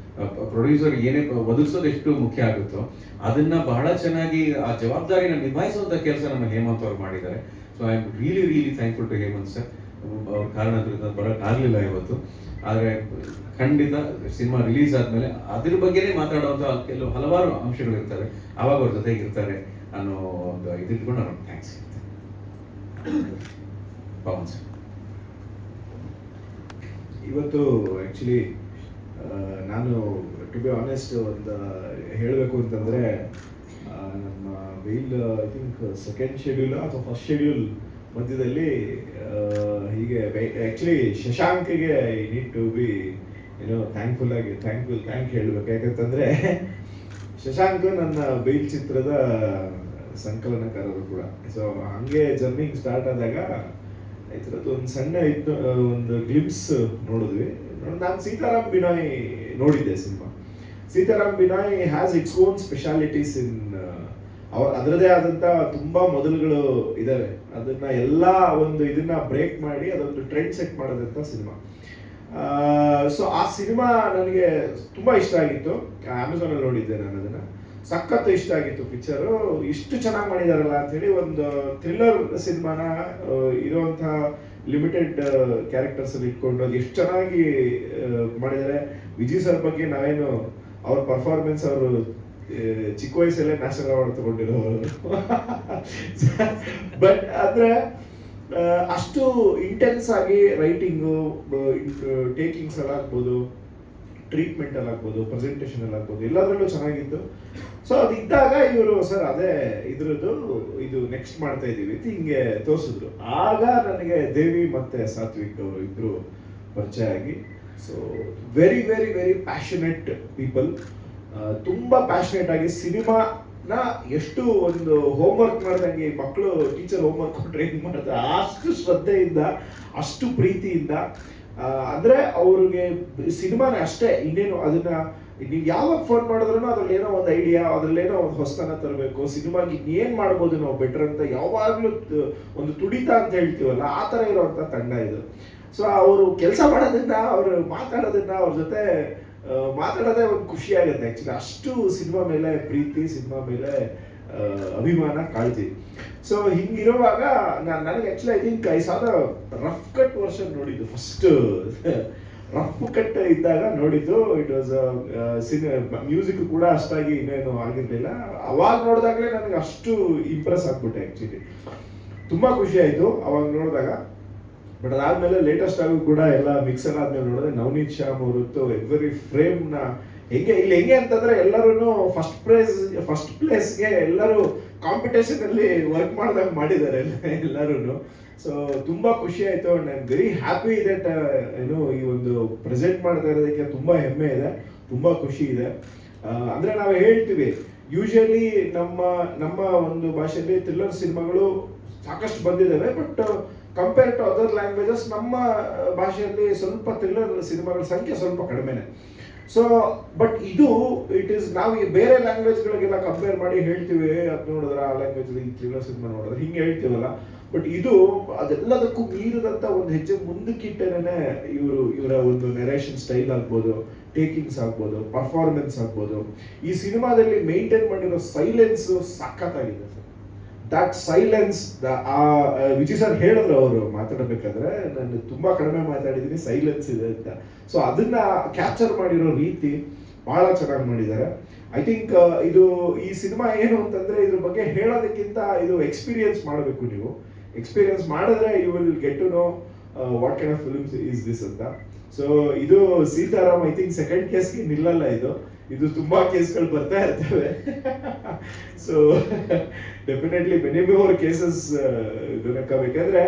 ಪ್ರೊಡ್ಯೂಸರ್ ಏನೇ ಒದಗಿಸೋದು ಎಷ್ಟು ಮುಖ್ಯ ಆಗುತ್ತೋ ಅದನ್ನ ಬಹಳ ಚೆನ್ನಾಗಿ ಆ ಜವಾಬ್ದಾರಿನ ನಿಭಾಯಿಸುವಂಥ ಕೆಲಸ ನಮ್ಮ ಹೇಮಂತ್ ಅವರು ಮಾಡಿದ್ದಾರೆ. So I am really thankful to Hemanth sir. ಅವ್ರ ಕಾರಣದಿಂದ ಬರೋಕ್ಕಾಗಲಿಲ್ಲ ಇವತ್ತು, ಆದರೆ ಖಂಡಿತ ಸಿನಿಮಾ ರಿಲೀಸ್ ಆದಮೇಲೆ ಅದ್ರ ಬಗ್ಗೆನೇ ಮಾತಾಡುವಂಥ ಕೆಲವು ಹಲವಾರು ಅಂಶಗಳು ಇರ್ತವೆ, ಆವಾಗ ಅವ್ರ ಜೊತೆಗೆ ಇರ್ತಾರೆ ಅನ್ನೋ ಒಂದು ಇದಿಟ್ಕೊಂಡು ನಾನು ಥ್ಯಾಂಕ್ಸ್ ಹೇಳ್ತೇನೆ. ಪವನ್ ಸರ್, ಇವತ್ತು ಆ್ಯಕ್ಚುಲಿ ನಾನು ಟು ಬಿ ಆನೆಸ್ಟ್ ಒಂದು ಹೇಳಬೇಕು ಅಂತಂದರೆ ನಮ್ಮ well I think second schedule ಅಥವಾ ಫಸ್ಟ್ ಶೆಡ್ಯೂಲ್ ಮಧ್ಯದಲ್ಲಿ ಹೀಗೆ ಆ್ಯಕ್ಚುಲಿ ಶಶಾಂಕ್ಗೆ I need to be thank ಹೇಳಬೇಕು. ಯಾಕಂತಂದರೆ ಶಶಾಂಕ್ ನನ್ನ ಬೈಲ್ ಚಿತ್ರದ ಸಂಕಲನಕಾರರು ಕೂಡ. ಸೊ ಹಾಗೆ ಜರ್ನಿಂಗ್ ಸ್ಟಾರ್ಟ್ ಆದಾಗ ಈ ಥರದ್ದು ಒಂದು ಸಣ್ಣ ಇತ್ತು, ಒಂದು ಗ್ಲಿಮ್ಸ್ ನೋಡಿದ್ವಿ. ನಾನು ಸೀತಾರಾಮ್ ಬಿನಾಯ್ ನೋಡಿದ್ದೆ cinema. Sitaram Binoy has its own specialities in ಅದರದೇ ಆದಂಥ ತುಂಬ ಮೊದಲುಗಳು ಇದ್ದಾವೆ. ಅದನ್ನ ಎಲ್ಲ ಒಂದು ಇದನ್ನ ಬ್ರೇಕ್ ಮಾಡಿ ಅದೊಂದು ಟ್ರೆಂಡ್ ಸೆಟ್ ಮಾಡೋದಂಥ ಸಿನಿಮಾ. ಸೊ ಆ ಸಿನಿಮಾ ನನಗೆ ತುಂಬ ಇಷ್ಟ ಆಗಿತ್ತು. ಅಮೆಝಾನಲ್ಲಿ ನೋಡಿದ್ದೆ ನಾನು ಅದನ್ನು. ಸಖತ್ತು ಇಷ್ಟ ಆಗಿತ್ತು ಪಿಕ್ಚರು. ಇಷ್ಟು ಚೆನ್ನಾಗಿ ಮಾಡಿದಾರಲ್ಲ ಅಂಥೇಳಿ, ಒಂದು ಥ್ರಿಲ್ಲರ್ ಸಿನಿಮಾನ ಇರುವಂಥ ಲಿಮಿಟೆಡ್ ಕ್ಯಾರೆಕ್ಟರ್ಸಲ್ಲಿ ಇಟ್ಕೊಂಡು ಅದು ಎಷ್ಟು ಚೆನ್ನಾಗಿ ಮಾಡಿದ್ದಾರೆ. ವಿಜಯ್ ಸರ್ ಬಗ್ಗೆ ನಾವೇನು ಅವ್ರ ಪರ್ಫಾರ್ಮೆನ್ಸ್, ಅವರು ಚಿಕ್ಕ ವಯಸ್ಸಲ್ಲೇ ನ್ಯಾಷನಲ್ ಅವಾರ್ಡ್ ತಗೊಂಡಿರೋರು. ಬಟ್ ಅಂದರೆ ಅಷ್ಟು ಇಂಟೆನ್ಸ್ ಆಗಿ ರೈಟಿಂಗು, ಟೇಕಿಂಗ್ಸ್ ಎಲ್ಲ ಆಗ್ಬೋದು, ಟ್ರೀಟ್ಮೆಂಟ್ ಅಲ್ಲಿ ಆಗ್ಬೋದು, ಪ್ರೆಸೆಂಟೇಷನ್ ಅಲ್ಲಿ ಆಗ್ಬೋದು, ಎಲ್ಲದರಲ್ಲೂ ಚೆನ್ನಾಗಿತ್ತು. ಸೊ ಅದಿದ್ದಾಗ ಇವರು ಸರ್ ಅದೇ ಇದು ನೆಕ್ಸ್ಟ್ ಮಾಡ್ತಾ ಇದ್ದೀವಿ ಅಂತ ಹಿಂಗೆ ತೋರಿಸಿದ್ರು. ಆಗ ನನಗೆ ದೇವಿ ಮತ್ತೆ ಸಾತ್ವಿಕ್ ಅವರು ಇಬ್ರು ಪರಿಚಯ ಆಗಿ, so very very very passionate people. ತುಂಬ ಪ್ಯಾಷನೆಟ್ ಆಗಿ ಸಿನಿಮಾನ ಎಷ್ಟು ಒಂದು ಹೋಮ್ವರ್ಕ್ ಮಾಡ್ದಂಗೆ, ಮಕ್ಕಳು ಟೀಚರ್ ಹೋಮ್ವರ್ಕ್ ಕೊಟ್ಟರೆ ಹೆಂಗೆ ಮಾಡ್ತಾರೆ ಅಷ್ಟು ಶ್ರದ್ಧೆಯಿಂದ, ಅಷ್ಟು ಪ್ರೀತಿಯಿಂದ. ಅಂದರೆ ಅವ್ರಿಗೆ ಸಿನಿಮಾನ ಅಷ್ಟೇ, ಇನ್ನೇನು ಅದನ್ನ ನೀವು ಯಾವಾಗ ಫೋನ್ ಮಾಡಿದ್ರು ಅದ್ರಲ್ಲಿ ಏನೋ ಒಂದು ಐಡಿಯಾ, ಅದ್ರಲ್ಲೇನೋ ಒಂದು ಹೊಸತನ ತರಬೇಕು, ಸಿನಿಮಾಗೆ ಇನ್ನೇನು ಮಾಡ್ಬೋದು ನಾವು ಬೆಟರ್ ಅಂತ ಯಾವಾಗಲೂ ಒಂದು ತುಡಿತ ಅಂತ ಹೇಳ್ತೀವಲ್ಲ, ಆ ಥರ ಇರೋವಂಥ ತಂಡ ಇದು. ಸೊ ಅವರು ಕೆಲಸ ಮಾಡೋದನ್ನ, ಅವರು ಮಾತಾಡೋದನ್ನ, ಅವ್ರ ಜೊತೆ ಮಾತಾಡೋದೇ ಒಂದು ಖುಷಿ ಆಗುತ್ತೆ ಆ್ಯಕ್ಚುಲಿ. ಅಷ್ಟು ಸಿನಿಮಾ ಮೇಲೆ ಪ್ರೀತಿ, ಸಿನಿಮಾ ಮೇಲೆ ಅಭಿಮಾನ ಕಾಳ್ತೀವಿ. ಸೊ ಹಿಂಗಿರುವಾಗ ನನಗೆ ಆ್ಯಕ್ಚುಲಿ ಐ ಥಿಂಕ್ ಐ ಸಾದ ರಫ್ ಕಟ್ ವರ್ಷನ್ ನೋಡಿದ್ದು, ಫಸ್ಟ್ ರಫ್ ಕಟ್ ಇದ್ದಾಗ ನೋಡಿದ್ದು. ಇಟ್ ವಾಸ್ ಮ್ಯೂಸಿಕ್ ಕೂಡ ಅಷ್ಟಾಗಿ ಇನ್ನೇನು ಆಗಿರಲಿಲ್ಲ. ಅವಾಗ ನೋಡಿದಾಗಲೇ ನನಗೆ ಅಷ್ಟು ಇಂಪ್ರೆಸ್ ಆಗ್ಬಿಟ್ಟೆ ಆ್ಯಕ್ಚುಲಿ. ತುಂಬ ಖುಷಿ ಆಯಿತು ಅವಾಗ ನೋಡಿದಾಗ. ಬಟ್ ಅದಾದಮೇಲೆ ಲೇಟೆಸ್ಟ್ ಆಗೂ ಕೂಡ ಎಲ್ಲ ಮಿಕ್ಸರ್ ಆದ್ಮೇಲೆ ನೋಡಿದ್ರೆ ನವನೀತ್ ಶ್ಯಾಮ್ ಅವರದ್ದು ಎವ್ರಿ ಫ್ರೇಮ್ನ ಹೆಂಗೆ ಅಂತಂದ್ರೆ ಎಲ್ಲರೂ ಫಸ್ಟ್ ಪ್ಲೇಸ್ಗೆ ಎಲ್ಲರೂ ಕಾಂಪಿಟೇಷನ್ ಅಲ್ಲಿ ವರ್ಕ್ ಮಾಡ್ದಾಗ ಮಾಡಿದ್ದಾರೆ ಎಲ್ಲರೂ. ಸೊ ತುಂಬಾ ಖುಷಿ ಆಯ್ತು. And I am very happy that ಈ ಒಂದು ಪ್ರೆಸೆಂಟ್ ಮಾಡ್ತಾ ಇರೋದಕ್ಕೆ ತುಂಬಾ ಹೆಮ್ಮೆ ಇದೆ, ತುಂಬಾ ಖುಷಿ ಇದೆ. ಅಂದ್ರೆ ನಾವು ಹೇಳ್ತೀವಿ ಯೂಶಲಿ ನಮ್ಮ ಒಂದು ಭಾಷೆಯಲ್ಲಿ ಥ್ರಿಲ್ಲರ್ ಸಿನಿಮಾಗಳು ಸಾಕಷ್ಟು ಬಂದಿದ್ದಾವೆ, but compare to other languages ನಮ್ಮ ಭಾಷೆಯಲ್ಲಿ ಸ್ವಲ್ಪ ಥ್ರಿಲ್ಲರ್ ಸಿನಿಮಾಗಳ ಸಂಖ್ಯೆ ಸ್ವಲ್ಪ ಕಡಿಮೆನೆ. ಸೊ ಬಟ್ ಇಟ್ ಈಸ್ ನಾವು ಬೇರೆ ಲ್ಯಾಂಗ್ವೇಜ್ಗಳಿಗೆಲ್ಲ ಕಂಪೇರ್ ಮಾಡಿ ಹೇಳ್ತೀವಿ, ಅದು ನೋಡಿದ್ರೆ ಆ ಲ್ಯಾಂಗ್ವೇಜ್ ಈ ಥ್ರಿಲ್ಲರ್ ಸಿನಿಮಾ ನೋಡಿದ್ರೆ ಹಿಂಗೆ ಹೇಳ್ತೀವಲ್ಲ. ಬಟ್ ಅದೆಲ್ಲದಕ್ಕೂ ಮೀರಿದಂಥ ಒಂದು ಹೆಜ್ಜೆ ಮುಂದಕ್ಕಿಟ್ಟೇನೆ ಇವರ ಒಂದು ನೆರೇಷನ್ ಸ್ಟೈಲ್ ಆಗ್ಬೋದು, ಟೇಕಿಂಗ್ಸ್ ಆಗ್ಬೋದು, ಪರ್ಫಾರ್ಮೆನ್ಸ್ ಆಗ್ಬೋದು, ಈ ಸಿನಿಮಾದಲ್ಲಿ ಮೇಂಟೈನ್ ಮಾಡಿರೋ ಸೈಲೆನ್ಸ್ ಸಖತ್ತಾಗಿದೆ. ದಟ್ ಸೈಲೆನ್ಸ್, ವಿಜಯ್ ಸರ್ ಹೇಳಿದ್ರು ಅವರು ಮಾತಾಡಬೇಕಾದ್ರೆ, ನಾನು ತುಂಬಾ ಕಡಿಮೆ ಮಾತಾಡಿದ್ದೀನಿ, ಸೈಲೆನ್ಸ್ ಇದೆ ಅಂತ. ಸೊ ಅದನ್ನ ಕ್ಯಾಪ್ಚರ್ ಮಾಡಿರೋ ರೀತಿ ಬಹಳ ಚೆನ್ನಾಗಿ ಮಾಡಿದ್ದಾರೆ. ಐ ಥಿಂಕ್ ಈ ಸಿನಿಮಾ ಏನು ಅಂತಂದ್ರೆ ಇದ್ರ ಬಗ್ಗೆ ಹೇಳೋದಕ್ಕಿಂತ ಇದು ಎಕ್ಸ್ಪೀರಿಯನ್ಸ್ ಮಾಡಬೇಕು. ನೀವು ಎಕ್ಸ್ಪೀರಿಯನ್ಸ್ ಮಾಡಿದ್ರೆ you will get to know what kind of films is this ಅಂತ. ಸೊ ಇದು ಸೀತಾರಾಮ್ ಐ ಥಿಂಕ್ ಸೆಕೆಂಡ್ ಕೇಸ್ಗೆ ನಿಲ್ಲಲ್ಲ, ಇದು ತುಂಬಾ ಕೇಸ್ಗಳು ಬರ್ತಾ ಇರ್ತವೆ. So definitely many more cases ಬೇಕಾದ್ರೆ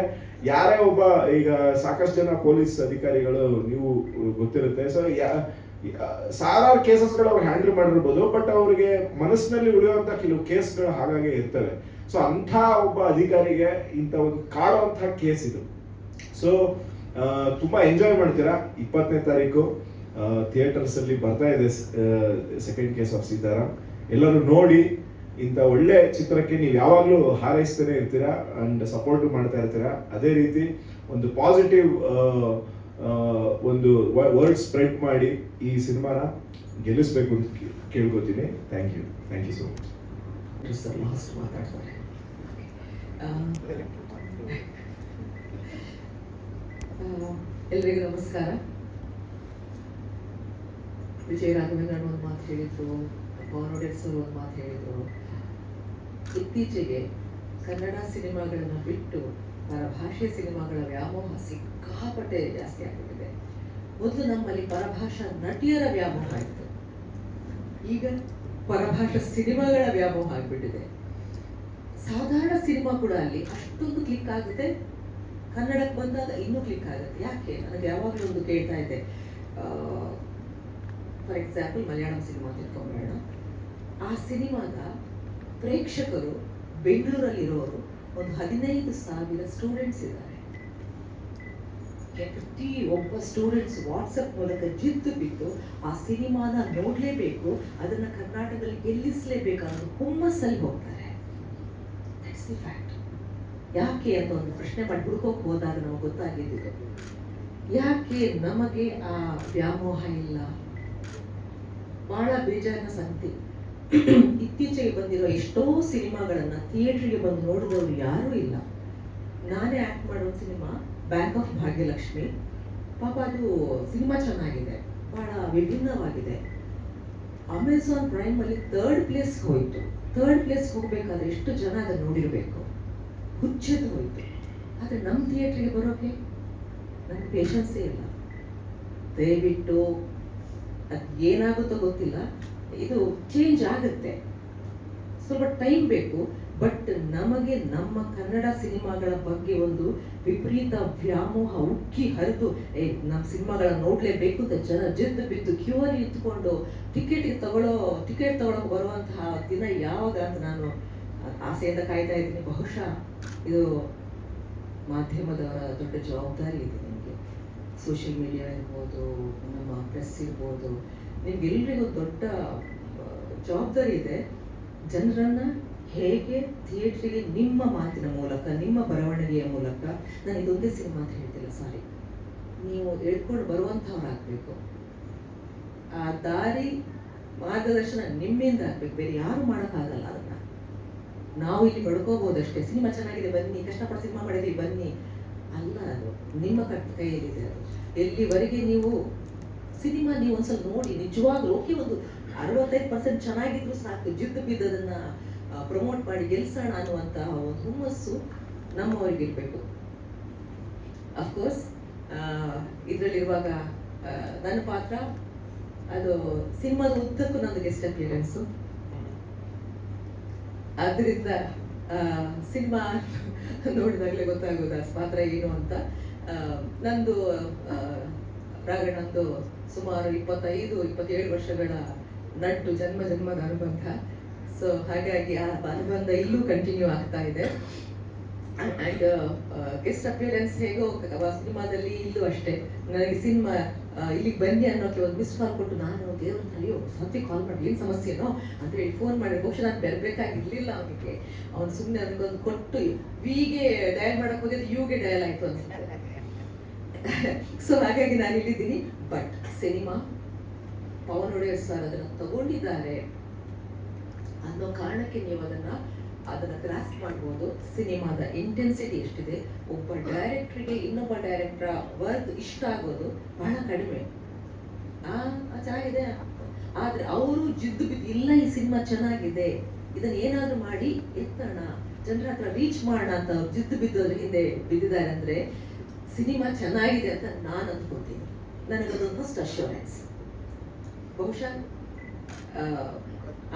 ಯಾರೇ ಒಬ್ಬ, ಈಗ ಸಾಕಷ್ಟು ಜನ ಪೊಲೀಸ್ ಅಧಿಕಾರಿಗಳು ನೀವು ಗೊತ್ತಿರುತ್ತೆ. ಸೊ ಸಾವಿರಾರು ಕೇಸಸ್ಗಳು ಅವ್ರು ಹ್ಯಾಂಡಲ್ ಮಾಡಿರ್ಬೋದು, ಬಟ್ ಅವ್ರಿಗೆ ಮನಸ್ಸಿನಲ್ಲಿ ಉಳಿಯುವಂಥ ಕೆಲವು ಕೇಸ್ಗಳು ಹಾಗಾಗಿ ಇರ್ತವೆ. ಸೊ ಅಂಥ ಒಬ್ಬ ಅಧಿಕಾರಿಗೆ ಇಂಥ ಒಂದು ಕಾಡುವಂಥ ಕೇಸ್ ಇದು. ಸೊ ತುಂಬಾ ಎಂಜಾಯ್ ಮಾಡ್ತೀರಾ. 20ನೇ ತಾರೀಕು ಥಿಯೇಟರ್ಸ್ ಅಲ್ಲಿ ಬರ್ತಾ ಇದೆ ಸೆಕೆಂಡ್ ಕೇಸ್ ಆಫ್ ಸೀತಾರಾಮ್. ಎಲ್ಲರೂ ನೋಡಿ ಇಂಥ ಒಳ್ಳೆ ಚಿತ್ರಕ್ಕೆ ನೀವು ಯಾವಾಗಲೂ ಹಾರೈಸ್ತಾನೆ ಇರ್ತೀರಾ ಆ್ಯಂಡ್ ಸಪೋರ್ಟು ಮಾಡ್ತಾ ಇರ್ತೀರಾ. ಅದೇ ರೀತಿ ಒಂದು ಪಾಸಿಟಿವ್ ಒಂದು ವರ್ಡ್ ಸ್ಪ್ರೆಡ್ ಮಾಡಿ ಈ ಸಿನಿಮಾನ ಗೆಲ್ಲಿಸ್ಬೇಕು ಅಂತ ಕೇಳ್ಕೊತೀನಿ. Thank you so much. Sir last ಮಾತಾಡ್ತಾರೆ. ಎಲ್ರಿಗೂ ನಮಸ್ಕಾರ. ವಿಜಯ ರಾಘವೇಂದ್ರ ಒಂದು ಮಾತು ಹೇಳಿದ್ರು, ಪವನ್ ಒಡೆಯರ್ ಸರ್ ಒಂದು ಮಾತು ಹೇಳಿದ್ರು. ಇತ್ತೀಚೆಗೆ ಕನ್ನಡ ಸಿನಿಮಾಗಳನ್ನು ಬಿಟ್ಟು ಪರಭಾಷೆ ಸಿನಿಮಾಗಳ ವ್ಯಾಮೋಹ ಸಿಕ್ಕಾಪಟ್ಟೆ ಜಾಸ್ತಿ ಆಗಿಬಿಟ್ಟಿದೆ. ಮೊದಲು ನಮ್ಮಲ್ಲಿ ಪರಭಾಷಾ ನಟಿಯರ ವ್ಯಾಮೋಹ ಇತ್ತು, ಈಗ ಪರಭಾಷಾ ಸಿನಿಮಾಗಳ ವ್ಯಾಮೋಹ ಆಗಿಬಿಟ್ಟಿದೆ. ಸಾಧಾರಣ ಸಿನಿಮಾ ಕೂಡ ಅಲ್ಲಿ ಅಷ್ಟೊಂದು ಕ್ಲಿಕ್ ಆಗುತ್ತೆ, ಕನ್ನಡಕ್ಕೆ ಬಂದಾಗ ಇನ್ನೂ ಕ್ಲಿಕ್ ಆಗುತ್ತೆ. ಯಾಕೆ? ನನಗೆ ಯಾವಾಗಲೂ ಒಂದು ಕೇಳ್ತಾ ಇದ್ದೆ. ಫಾರ್ ಎಕ್ಸಾಂಪಲ್ ಮಲಯಾಳಂ ಸಿನಿಮಾ ತಿಳ್ಕೊಂಬೇಡ, ಆ ಸಿನಿಮಾದ ಪ್ರೇಕ್ಷಕರು ಬೆಂಗಳೂರಲ್ಲಿರೋರು ಒಂದು 15,000 ಸ್ಟೂಡೆಂಟ್ಸ್ ಇದ್ದಾರೆ. ಪ್ರತಿ ಒಬ್ಬ ಸ್ಟೂಡೆಂಟ್ಸ್ ವಾಟ್ಸಪ್ ಮೂಲಕ ಜಿದ್ದು ಬಿದ್ದು ಆ ಸಿನಿಮಾನ ನೋಡಲೇಬೇಕು, ಅದನ್ನ ಕರ್ನಾಟಕದಲ್ಲಿ ಗೆಲ್ಲಿಸಲೇಬೇಕು ಅನ್ನೋದು ಹುಮ್ಮಸ್ಸಲ್ಲಿ ಹೋಗ್ತಾರೆ. That's the fact. ಯಾಕೆ ಅಂತ ಒಂದು ಪ್ರಶ್ನೆ ಮಾಡಿ ಹುಡುಕೋಕೆ ಹೋದಾಗ ನಮಗೆ ಗೊತ್ತಾಗಿದ್ದು, ಯಾಕೆ ನಮಗೆ ಆ ವ್ಯಾಮೋಹ ಇಲ್ಲ? ಬಹಳ ಬೇಜಾರಿನ ಸಂಗತಿ. ಇತ್ತೀಚೆಗೆ ಬಂದಿರೋ ಎಷ್ಟೋ ಸಿನಿಮಾಗಳನ್ನ ಥಿಯೇಟ್ರಿಗೆ ಬಂದು ನೋಡಿದವರು ಯಾರೂ ಇಲ್ಲ. ನಾನೇ ಆಕ್ಟ್ ಮಾಡೋ ಸಿನಿಮಾ ಬ್ಯಾಂಕ್ ಆಫ್ ಭಾಗ್ಯಲಕ್ಷ್ಮಿ. ಪಾಪ ಅದು ಸಿನಿಮಾ ಚೆನ್ನಾಗಿದೆ, ಬಹಳ ವಿಭಿನ್ನವಾಗಿದೆ. ಅಮೆಝಾನ್ ಪ್ರೈಮ್ ಅಲ್ಲಿ 3rd ಪ್ಲೇಸ್ ಹೋಯ್ತು. 3rd ಪ್ಲೇಸ್ ಹೋಗ್ಬೇಕಾದ್ರೆ ಎಷ್ಟು ಜನ ಅದನ್ನು ನೋಡಿರ್ಬೇಕು, ಹುಚ್ಚೆದ್ದು ಹೋಯ್ತು. ಆದ್ರೆ ನಮ್ಮ ಥಿಯೇಟ್ರಿಗೆ ಬರೋಕೆ ನನಗೆ ಪೇಷನ್ಸೇ ಇಲ್ಲ. ದಯವಿಟ್ಟು ಅದು ಏನಾಗುತ್ತೋ ಗೊತ್ತಿಲ್ಲ, ಇದು ಚೇಂಜ್ ಆಗುತ್ತೆ, ಸ್ವಲ್ಪ ಟೈಮ್ ಬೇಕು. ಬಟ್ ನಮಗೆ ನಮ್ಮ ಕನ್ನಡ ಸಿನಿಮಾಗಳ ಬಗ್ಗೆ ಒಂದು ವಿಪರೀತ ವ್ಯಾಮೋಹ ಉಕ್ಕಿ ಹರಿದು ನಮ್ಮ ಸಿನಿಮಾಗಳನ್ನ ನೋಡ್ಲೇಬೇಕು ಅಂತ ಜನ ಜಿದ್ದು ಬಿದ್ದು ಕ್ಯೂ ಅಲ್ಲಿ ಇದ್ಕೊಂಡು ಟಿಕೆಟ್ ತಗೊಳಕ್ ಬರುವಂತಹ ದಿನ ಯಾವಾಗ ಅಂತ ನಾನು ಆಸೆಯಿಂದ ಕಾಯ್ತಾ ಇದ್ದೀನಿ. ಬಹುಶಃ ಇದು ಮಾಧ್ಯಮದವರ ದೊಡ್ಡ ಜವಾಬ್ದಾರಿ ಇದೆ. ನಿಮಗೆ ಸೋಷಿಯಲ್ ಮೀಡಿಯಾ ಇರ್ಬೋದು, ನಮ್ಮ ಪ್ರೆಸ್ ಇರ್ಬೋದು, ನಿಮ್ಗೆಲ್ರಿಗೂ ದೊಡ್ಡ ಜವಾಬ್ದಾರಿ ಇದೆ. ಜನರನ್ನ ಹೇಗೆ ಥಿಯೇಟ್ರಿಗೆ ನಿಮ್ಮ ಮಾತಿನ ಮೂಲಕ, ನಿಮ್ಮ ಬರವಣಿಗೆಯ ಮೂಲಕ, ನಾನು ಇದೊಂದೇ ಸಿನಿಮಾ ಅಂತ ಹೇಳ್ತಿಲ್ಲ, ಸಾರಿ, ನೀವು ಹೇಳ್ಕೊಂಡು ಬರುವಂಥವ್ರಾಗಬೇಕು. ಆ ದಾರಿ ಮಾರ್ಗದರ್ಶನ ನಿಮ್ಮಿಂದ ಆಗಬೇಕು, ಬೇರೆ ಯಾರು ಮಾಡೋಕ್ಕಾಗಲ್ಲ. ಅದನ್ನ ನಾವು ಇಲ್ಲಿ ಬಡ್ಕೋಬೋದಷ್ಟೇ. ಸಿನಿಮಾ ಚೆನ್ನಾಗಿದೆ ಬನ್ನಿ, ಕಷ್ಟಪಟ್ಟು ಸಿನಿಮಾ ಮಾಡಿದ್ವಿ ಬನ್ನಿ ಅಲ್ಲ, ಅದು ನಿಮ್ಮ ಕೈಯಲ್ಲಿದೆ. ಅದು ಎಲ್ಲಿವರೆಗೆ ನೀವು ಸಿನಿಮಾ ನೀವು ಒಂದ್ಸಲ ನೋಡಿ, ನಿಜವಾಗ್ಲೂ ಓಕೆ ಒಂದು 65% ಚೆನ್ನಾಗಿದ್ರು ಸಾಕು, ಜಿದ್ದು ಬಿದ್ದದನ್ನ ಪ್ರಮೋಟ್ ಮಾಡಿ ಗೆಲ್ಸೋಣ ಅನ್ನುವಂತಹ ಒಂದು ಹುಮ್ಮಸ್ಸು ನಮ್ಮವರಿಗೆ ಇರಬೇಕು. ಅಫ್ಕೋರ್ಸ್ ಇದರಲ್ಲಿರುವಾಗ ನನ್ನ ಪಾತ್ರ ಅದು ಸಿನಿಮಾದ ಉದ್ದಕ್ಕೂ ನಂದು ಗೆಸ್ಟ್ ಅಪಿಯರೆನ್ಸು. ಆದ್ದರಿಂದ ಸಿನಿಮಾ ನೋಡಿದಾಗಲೇ ಗೊತ್ತಾಗೋದು ಆ ಪಾತ್ರ ಏನು ಅಂತ. ನಂದು ರಾಘಣ್ಣಂದು ಸುಮಾರು 25-27 ವರ್ಷಗಳ ನಟ್ಟು ಜನ್ಮದ ಅನುಬಂಧ. ಸೊ ಹಾಗಾಗಿ ಆ ಅನುಬಂಧ ಇಲ್ಲೂ ಕಂಟಿನ್ಯೂ ಆಗ್ತಾ ಇದೆ. ಆ್ಯಂಡ್ ಗೆಸ್ಟ್ ಅಪಿಯರೆನ್ಸ್ ಹೇಗೋ ಸಿನಿಮಾದಲ್ಲಿ ಇಲ್ಲೂ ಅಷ್ಟೇ. ನನಗೆ ಸಿನಿಮಾ ಇಲ್ಲಿಗೆ ಬನ್ನಿ ಅನ್ನೋಕ್ಕೆ ಒಂದು ಮಿಸ್ ಕಾಲ್ ಕೊಟ್ಟು ನಾನು ದೇವ್ರನ್ನ ಅಯ್ಯೋ ಸತಿ ಕಾಲ್ ಮಾಡಿ ಏನು ಸಮಸ್ಯೆನೋ ಅಂತ ಹೇಳಿ ಫೋನ್ ಮಾಡಿ, ಬಹುಶಃ ನಾನು ಬೆರಬೇಕಾಗಿರ್ಲಿಲ್ಲ ಅವನಿಗೆ. ಅವನು ಸುಮ್ಮನೆ ಅದಕ್ಕೊಂದು ಕೊಟ್ಟು ವಿಗೆ ಡಯಲ್ ಮಾಡಕ್ಕೆ ಹೋಗಿದ್ದು ಯುಗೆ ಡಯಲ್ ಆಯಿತು ಅನ್ಸುತ್ತೆ. ಸೊ ಹಾಗಾಗಿ ನಾನು ಇಲ್ಲಿದ್ದೀನಿ. But cinema Pavan Wadeyar sir ಅದನ್ನು ತಗೊಂಡಿದ್ದಾರೆ ಅನ್ನೋ ಕಾರಣಕ್ಕೆ ನೀವು ಅದನ್ನ ಗ್ರಾಸ್ ಮಾಡ್ಬೋದು. ಸಿನಿಮಾದ ಇಂಟೆನ್ಸಿಟಿ ಎಷ್ಟಿದೆ, ಒಬ್ಬ ಡೈರೆಕ್ಟ್ರಿಗೆ ಇನ್ನೊಬ್ಬ ಡೈರೆಕ್ಟರ್ ವರ್ಕ್ ಇಷ್ಟ ಆಗೋದು ಬಹಳ ಕಡಿಮೆ. ಚೆನ್ನಾಗಿದೆ, ಆದ್ರೆ ಅವರು ಜಿದ್ದು ಬಿದ್ದು ಇಲ್ಲ ಈ ಸಿನಿಮಾ ಚೆನ್ನಾಗಿದೆ, ಇದನ್ನ ಏನಾದ್ರು ಮಾಡಿ ಎತ್ತೋಣ, ಜನರ ಹತ್ರ ರೀಚ್ ಮಾಡೋಣ ಅಂತ ಅವ್ರು ಜಿದ್ದು ಬಿದ್ದು ಅದ್ರ ಹಿಂದೆ ಬಿದ್ದಿದ್ದಾರೆ ಅಂದ್ರೆ ಸಿನಿಮಾ ಚೆನ್ನಾಗಿದೆ ಅಂತ ನಾನು ಅಂದ್ಕೊತೀನಿ. ನನಗದೊಂದು ಫಸ್ಟ್ ಅಶ್ಯೂರೆನ್ಸ್. ಬಹುಶಃ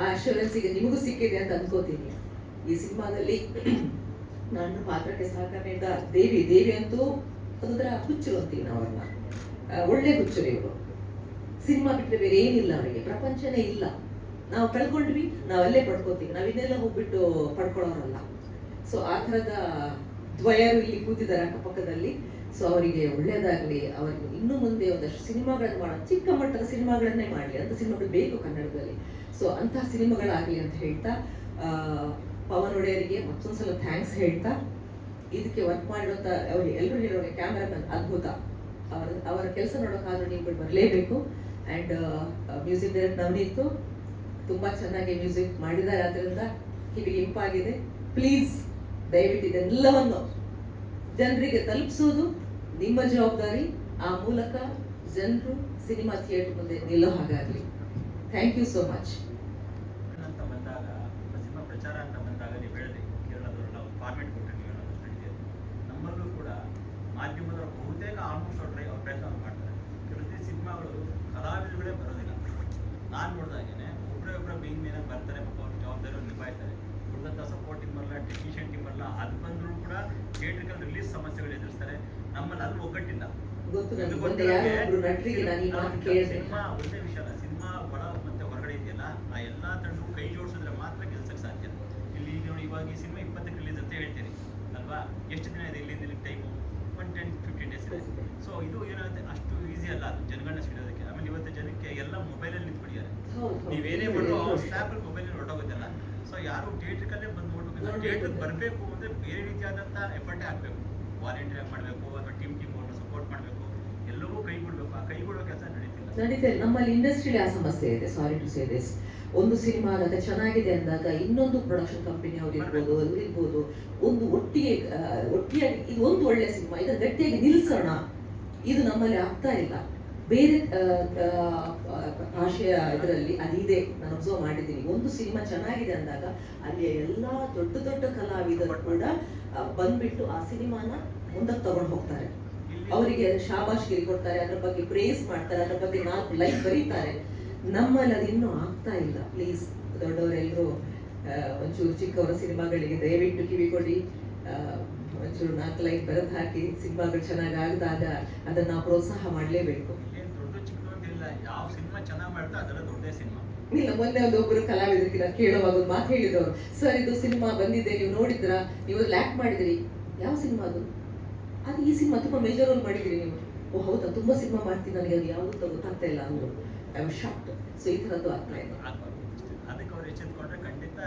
ಆ ಅಶ್ಯೂರೆನ್ಸಿಗೆ ನಿಮಗೂ ಸಿಕ್ಕಿದೆ ಅಂತ ಅನ್ಕೋತೀನಿ. ಈ ಸಿನಿಮಾದಲ್ಲಿ ನನ್ನ ಪಾತ್ರಕ್ಕೆ ಸಹಕಾರ ನೀಡಿದ ದೇವಿ ಅಂತೂ ಅದರ ಹುಚ್ಚರು ಅಂತೀವಿ ನಾವು ಅವ್ರನ್ನ. ಒಳ್ಳೆ ಹುಚ್ಚರು ಇವರು. ಸಿನಿಮಾ ಬಿಟ್ಟರೆ ಬೇರೆ ಏನಿಲ್ಲ ಅವರಿಗೆ, ಪ್ರಪಂಚನೇ ಇಲ್ಲ. ನಾವು ಕಳ್ಕೊಂಡ್ವಿ, ನಾವಲ್ಲೇ ಪಡ್ಕೋತೀವಿ, ನಾವಿನ್ನೆಲ್ಲ ಹೋಗ್ಬಿಟ್ಟು ಪಡ್ಕೊಳ್ಳೋರಲ್ಲ. ಸೊ ಆ ಥರದ ದ್ವಯರು ಇಲ್ಲಿ ಕೂತಿದ್ದಾರೆ ಅಕ್ಕಪಕ್ಕದಲ್ಲಿ. ಸೊ ಅವರಿಗೆ ಒಳ್ಳೇದಾಗಲಿ, ಅವರಿಗೆ ಇನ್ನು ಮುಂದೆ ಒಂದಷ್ಟು ಸಿನಿಮಾಗಳನ್ನು ಮಾಡೋ, ಚಿಕ್ಕ ಮಟ್ಟದ ಸಿನಿಮಾಗಳನ್ನೇ ಮಾಡಲಿ, ಅಂತ ಸಿನಿಮಾಗಳು ಬೇಕು ಕನ್ನಡದಲ್ಲಿ. ಸೊ ಅಂತಹ ಸಿನಿಮಾಗಳಾಗಲಿ ಅಂತ ಹೇಳ್ತಾ ಪವನ್ ಒಡೆಯರಿಗೆ ಮತ್ತೊಂದ್ಸಲ ಥ್ಯಾಂಕ್ಸ್ ಹೇಳ್ತಾ, ಇದಕ್ಕೆ ವರ್ಕ್ ಮಾಡಿರೋಂಥ ಅವ್ರು ಎಲ್ಲರೂ ಹೇಳೋಗೆ ಕ್ಯಾಮ್ರಾಮನ್ ಅದ್ಭುತ, ಅವರ ಕೆಲಸ ನೋಡೋಕ್ಕಾದ್ರೂ ನೀವು ಬರಲೇಬೇಕು. ಆ್ಯಂಡ್ ಮ್ಯೂಸಿಕ್ ಡೈರೆಕ್ಟ್ ನವನೀತು ತುಂಬ ಚೆನ್ನಾಗಿ ಮ್ಯೂಸಿಕ್ ಮಾಡಿದ್ದಾರೆ, ಆದ್ದರಿಂದ ಕಿವಿಗೆ ಇಂಪಾಗಿದೆ. ಪ್ಲೀಸ್ ದಯವಿಟ್ಟು ಇದೆಲ್ಲವನ್ನು ಜನರಿಗೆ ತಲುಪಿಸೋದು ನಿಮ್ಮ ಜವಾಬ್ದಾರಿ. ಆ ಮೂಲಕ ಜನರು ಸಿನಿಮಾ ಥಿಯೇಟರ್ ಮುಂದೆ ನಿಲ್ಲೋ ಹಾಗಾಗಲಿ. Thank you so much. ಅಂತ ಬಂದಾಗ ಸಿನಿಮಾ ಪ್ರಚಾರ ಅಂತ ಬಂದಾಗ ನೀವು ಹೇಳಿದ್ರಿ ಕೇರಳದವರೆಲ್ಲ ಒಂದು ಫಾರ್ಮೆಟ್ ಕೊಟ್ಟರೆ ನೀವು ಏನಾದ್ರು ಹೇಳಿದ್ದೀರಿ. ನಮ್ಮಲ್ಲೂ ಕೂಡ ಮಾಧ್ಯಮದವರು ಬಹುತೇಕ ಆಲ್ಮೋಸ್ಟ್ ಅವ್ರ ಪ್ರಯತ್ನ ಮಾಡ್ತಾರೆ. ಕೆಲವೊಂದು ಸಿನಿಮಾಗಳು ಕಲಾವಿದರುಗಳೇ ಬರೋದಿಲ್ಲ. ನಾನು ನೋಡಿದಾಗೇನೆ ಒಬ್ಬರೇ ಮೇನ್ ಮೇನಾಗಿ ಬರ್ತಾರೆ, ಪಾಪ ಅವ್ರ ಜವಾಬ್ದಾರಿಯನ್ನು ನಿಭಾಯಿಸ್ತಾರೆ. ಉಳಿದಂಥ ಸಪೋರ್ಟ್ ಟೀಮ್ ಬರಲ್ಲ, ಟೆಕ್ನಿಷಿಯನ್ ಟೀಮ್ ಬರಲ್ಲ, ಅದು ಬಂದರೂ ಕೂಡ ಥಿಯೇಟ್ರಿಕಲ್ ರಿಲೀಸ್ ಸಮಸ್ಯೆಗಳು ಎದುರಿಸ್ತಾರೆ. ನಮ್ಮಲ್ಲಿ ಅದು ಒಗ್ಗಟ್ಟಿಲ್ಲ. ಗೊತ್ತು ನನಗೆ, ಒಂದು ಯಾರೋ ಒಬ್ರು ನಟರಿಗೆ ನಾನು ಈ ಮಾತು ಕೇಳಿದೆ. ಸಿನಿಮಾ ಒಂದೇ ವಿಷಯ ಅಲ್ಲ, ಸಿನಿಮಾ ಒಳ ಮತ್ತೆ ಹೊರಗಡೆ ಇದೆಯಲ್ಲ, ಆ ಎಲ್ಲ ತಂಡವು ಕೈ ಜೋಡಿಸಿದ್ರೆ ಮಾತ್ರ ಗೆಲ್ಸಕ್ಕೆ ಸಾಧ್ಯ. ಇಲ್ಲಿ ನೋಡಿ, ಇವಾಗ ಈ ಸಿನಿಮಾ 20ಕ್ಕೆ ರಿಲೀಸ್ ಅಂತ ಹೇಳ್ತೀರಿ ಅಲ್ವಾ, ಎಷ್ಟು ದಿನ ಇದೆ ಇಲ್ಲಿಂದ ಇಲ್ಲಿ ಟೈಮು? 10-15 ಡೇಸ್ ಇದೆ. ಸೊ ಇದು ಏನಾಗುತ್ತೆ, ಅಷ್ಟು ಈಸಿ ಅಲ್ಲ ಅದು ಜನಗಳನ್ನ ಸಿಡೋದಕ್ಕೆ. ಆಮೇಲೆ ಇವತ್ತು ಜನಕ್ಕೆ ಎಲ್ಲ ಮೊಬೈಲಲ್ಲಿ ನಿಂತ್ಬಿಟ್ಟಿದ್ದಾರೆ. ನೀವೇನೇ ಮಾಡೋ ಸ್ನ್ಯಾಪಲ್ಲಿ ಮೊಬೈಲಲ್ಲಿ ಹೊರಟೋಗುತ್ತಲ್ಲ. ಸೊ ಯಾರು ಥಿಯೇಟ್ರಿಕಲ್ಲೇ ಬಂದು ನೋಡೋದಿಲ್ಲ. ಥಿಯೇಟ್ರಿಗೆ ಬರಬೇಕು ಅಂದರೆ ಬೇರೆ ರೀತಿಯಾದಂಥ ಎಫರ್ಟೇ ಆಗಬೇಕು. ವಾಲಂಟಿಯರ್ ಮಾಡಬೇಕು ಅಥವಾ ಟೀಮ್ ಅವ್ರನ್ನ ಸಪೋರ್ಟ್ ಮಾಡಬೇಕು, ಎಲ್ಲವೂ ಕೈಗೊಳ್ಬೇಕು. ಆ ಕೈಗೊಳ್ಳೋ ಕೆಲಸ ನಡೀತದೆ. ನಮ್ಮಲ್ಲಿ ಇಂಡಸ್ಟ್ರಿಲಿ ಆ ಸಮಸ್ಯೆ ಇದೆ. Sorry to say this. ಒಂದು ಸಿನಿಮಾ ಆದಾಗ ಚೆನ್ನಾಗಿದೆ ಅಂದಾಗ ಇನ್ನೊಂದು ಪ್ರೊಡಕ್ಷನ್ ಕಂಪನಿ ಅವ್ರು ಇರ್ಬೋದು, ಒಂದು ಒಟ್ಟಿಯಾಗಿ ಇದು ಒಂದು ಒಳ್ಳೆ ಸಿನಿಮಾ, ಇದನ್ನು ಗಟ್ಟಿಯಾಗಿ ನಿಲ್ಲಿಸೋಣ, ಇದು ನಮ್ಮಲ್ಲಿ ಆಗ್ತಾ ಇಲ್ಲ. ಬೇರೆ ಭಾಷೆಯ ಇದರಲ್ಲಿ ಅದಿದೆ, ನಾನು ಅಬ್ಸರ್ವ್ ಮಾಡಿದ್ದೀನಿ. ಒಂದು ಸಿನಿಮಾ ಚೆನ್ನಾಗಿದೆ ಅಂದಾಗ ಅಲ್ಲಿ ಎಲ್ಲ ದೊಡ್ಡ ದೊಡ್ಡ ಕಲಾವಿದರು ಕೂಡ ಬಂದ್ಬಿಟ್ಟು ಆ ಸಿನಿಮಾನ ಮುಂದಕ್ಕೆ ತಗೊಂಡು ಹೋಗ್ತಾರೆ. ಅವರಿಗೆ ಶಾಬಾಷ್ಗಿರಿ ಕೊಡ್ತಾರೆ, ಅದ್ರ ಬಗ್ಗೆ ಪ್ರೇಸ್ ಮಾಡ್ತಾರೆ, ಅದ್ರ ಬಗ್ಗೆ 4 ಲೈಕ್ ಬರೀತಾರೆ. ನಮ್ಮಲ್ಲಿ ಅದು ಇನ್ನೂ ಆಗ್ತಾ ಇಲ್ಲ. ಪ್ಲೀಸ್ ದೊಡ್ಡವರೆಲ್ಲರೂ ಒಂಚೂರು ಚಿಕ್ಕವರ ಸಿನಿಮಾಗಳಿಗೆ ದಯವಿಟ್ಟು ಕಿವಿ ಕೊಡಿ. ಒಂಚೂರು 4 ಲೈಕ್ ಬರೆದು ಹಾಕಿ, ಸಿನಿಮಾಗಳು ಚೆನ್ನಾಗಿ ಆಗಿದಾಗ ಅದನ್ನು ನಾವು ಪ್ರೋತ್ಸಾಹ ಮಾಡಲೇಬೇಕು. ದೊಡ್ಡ ಚಿಕ್ಕದೊಂದಿಲ್ಲ, ಯಾವ ಸಿನಿಮಾ ಚೆನ್ನಾಗಿ ಮಾಡ್ತಾ ಅದೆಲ್ಲ ದೊಡ್ಡದೇ ಸಿನಿಮಾ ಇಲ್ಲ. ಮೊನ್ನೆ ಒಬ್ಬರು ಕಲಾವಿದರಿಗೆ ನಾನು ಕೇಳುವಾಗ ಒಂದು ಮಾತು ಹೇಳಿದವರು, ಸರ್ ಇದು ಸಿನಿಮಾ ಬಂದಿದೆ, ನೀವು ನೋಡಿದ್ರಾ, ನೀವು ಲ್ಯಾಕ್ ಮಾಡಿದ್ರಿ. ಯಾವ ಸಿನಿಮಾ ಅದು? ಅದು ಈ ಸಿನಿಮಾ ತುಂಬ ಮೇಜರ್ ರೋಲ್ ಮಾಡಿದ್ರಿ ನೀವು. ಓ ಹೌದಾ, ತುಂಬ ಸಿನಿಮಾ ಮಾಡ್ತೀನಿ, ನನಗೆ ಅದು ಯಾವುದು ಗೊತ್ತಾಗ್ತಾ ಇಲ್ಲ ಅಂದರು. I was shocked. ಸೊ ಈ ಥರದ್ದು ಆಗ್ತಾ ಇದೆ. ಅದಕ್ಕೆ ಅವ್ರು ಎಚ್ಚೆತ್ಕೊಂಡ್ರೆ ಖಂಡಿತ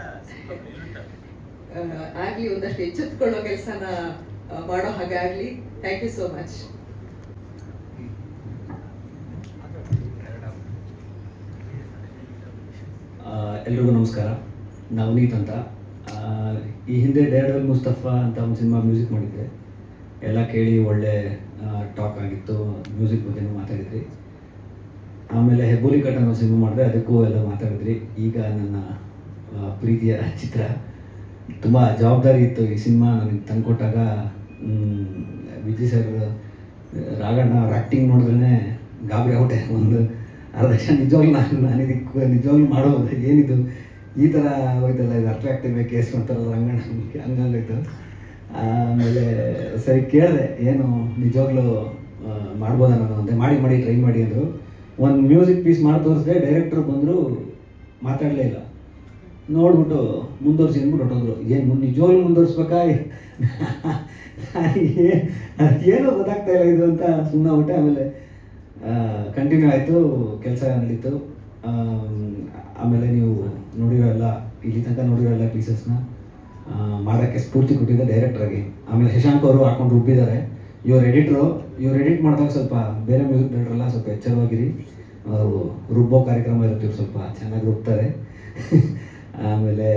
ಆಗಲಿ, ಒಂದಷ್ಟು ಎಚ್ಚೆತ್ಕೊಳ್ಳೋ ಕೆಲಸನ ಮಾಡೋ ಹಾಗಾಗಲಿ. Thank you so much. ಎಲ್ರಿಗೂ ನಮಸ್ಕಾರ. ನವನೀತ್ ಅಂತ. ಈ ಹಿಂದೆ ಡೇರ್ಡೆವಿಲ್ ಮುಸ್ತಫಾ ಅಂತ ಒಂದು ಸಿನಿಮಾ ಮ್ಯೂಸಿಕ್ ಮಾಡಿದ್ದೆ. ಎಲ್ಲ ಕೇಳಿ ಒಳ್ಳೆ ಟಾಕ್ ಆಗಿತ್ತು, ಮ್ಯೂಸಿಕ್ ಬಗ್ಗೆನೂ ಮಾತಾಡಿದ್ರಿ. ಆಮೇಲೆ ಹೆಬ್ಬುಲಿ ಕಟ್ ಅನ್ನೋ ಸಿನಿಮಾ ಮಾಡಿದೆ, ಅದಕ್ಕೂ ಎಲ್ಲ ಮಾತಾಡಿದ್ರಿ. ಈಗ ನನ್ನ ಪ್ರೀತಿಯ ಚಿತ್ರ, ತುಂಬ ಜವಾಬ್ದಾರಿ ಇತ್ತು ಈ ಸಿನಿಮಾ ನನಗೆ ತಂದುಕೊಟ್ಟಾಗ. ವಿಜಯ್ ಸರ್ ರಾಘಣ್ಣ ಅವ್ರ ಆ್ಯಕ್ಟಿಂಗ್ ನೋಡಿದ್ರೆ ಗಾಬರಿ ಆಗ್ಬಿಟ್ಟೆ. ಒಂದು ಅರ್ಧ ಕ್ಷಣ ನಿಜವಾಗ್ಲೂ ನಾನು ಇದಕ್ಕೆ ನಿಜವಾಗ್ಲೂ ಮಾಡೋದು ಏನಿದು ಈ ಥರ ಹೋಯ್ತಲ್ಲ, ಇದು ಅಟ್ರಾಕ್ಟಿವ್ ಕೇಸ್ ಮಾಡ್ತಾರಲ್ಲ ರಂಗಣ್ಣ, ಹಂಗಾಗೋಯ್ತು. ಆಮೇಲೆ ಸರಿ ಕೇಳಿದೆ, ಏನು ನಿಜವಾಗ್ಲೂ ಮಾಡ್ಬೋದಾ ನಾನು ಅಂದೆ. ಮಾಡಿ ಟ್ರೈ ಮಾಡಿ ಅಂದರು. ಒಂದು ಮ್ಯೂಸಿಕ್ ಪೀಸ್ ಮಾಡಿ ತೋರಿಸಿದೆ, ಡೈರೆಕ್ಟ್ರು ಬಂದರು, ಮಾತಾಡಲೇ ಇಲ್ಲ. ನೋಡ್ಬಿಟ್ಟು ಮುಂದುವರ್ಸಿ ಅಂದ್ಬಿಟ್ಟು ಹೊಟ್ಟೋದ್ರು. ಏನು ನಿಜವಾಗ್ಲೂ ಮುಂದುವರ್ಸ್ಬೇಕಾ, ಏನೋ ಗೊತ್ತಾಗ್ತಾ ಇಲ್ಲ ಇದು ಅಂತ ಸುಮ್ಮನೆ ಬಿಟ್ಟೆ. ಆಮೇಲೆ ಕಂಟಿನ್ಯೂ ಆಯಿತು, ಕೆಲಸ ನಡೀತು. ಆಮೇಲೆ ನೀವು ನೋಡಿರೋ ಎಲ್ಲ, ಇಲ್ಲಿ ತನಕ ನೋಡಿರೋ ಎಲ್ಲ ಪೀಸಸ್ನ ಮಾಡೋಕ್ಕೆ ಸ್ಫೂರ್ತಿ ಕೊಟ್ಟಿದ್ದೆ ಡೈರೆಕ್ಟ್ರಾಗಿ. ಆಮೇಲೆ ಶಶಾಂಕ್ ಅವರು ಹಾಕೊಂಡು ರುಬ್ಬಿದ್ದಾರೆ. ಇವ್ರು ಎಡಿಟ್ ಮಾಡಿದಾಗ ಸ್ವಲ್ಪ ಬೇರೆ ಮ್ಯೂಸಿಕ್ ಡೈರೆಕ್ಟ್ರೆಲ್ಲ ಸ್ವಲ್ಪ ಎಚ್ಚರವಾಗಿರಿ, ಅವರು ರುಬ್ಬೋ ಕಾರ್ಯಕ್ರಮ ಇರುತ್ತೆ, ಇವ್ರು ಸ್ವಲ್ಪ ಚೆನ್ನಾಗಿ ರುಬ್ತಾರೆ. ಆಮೇಲೆ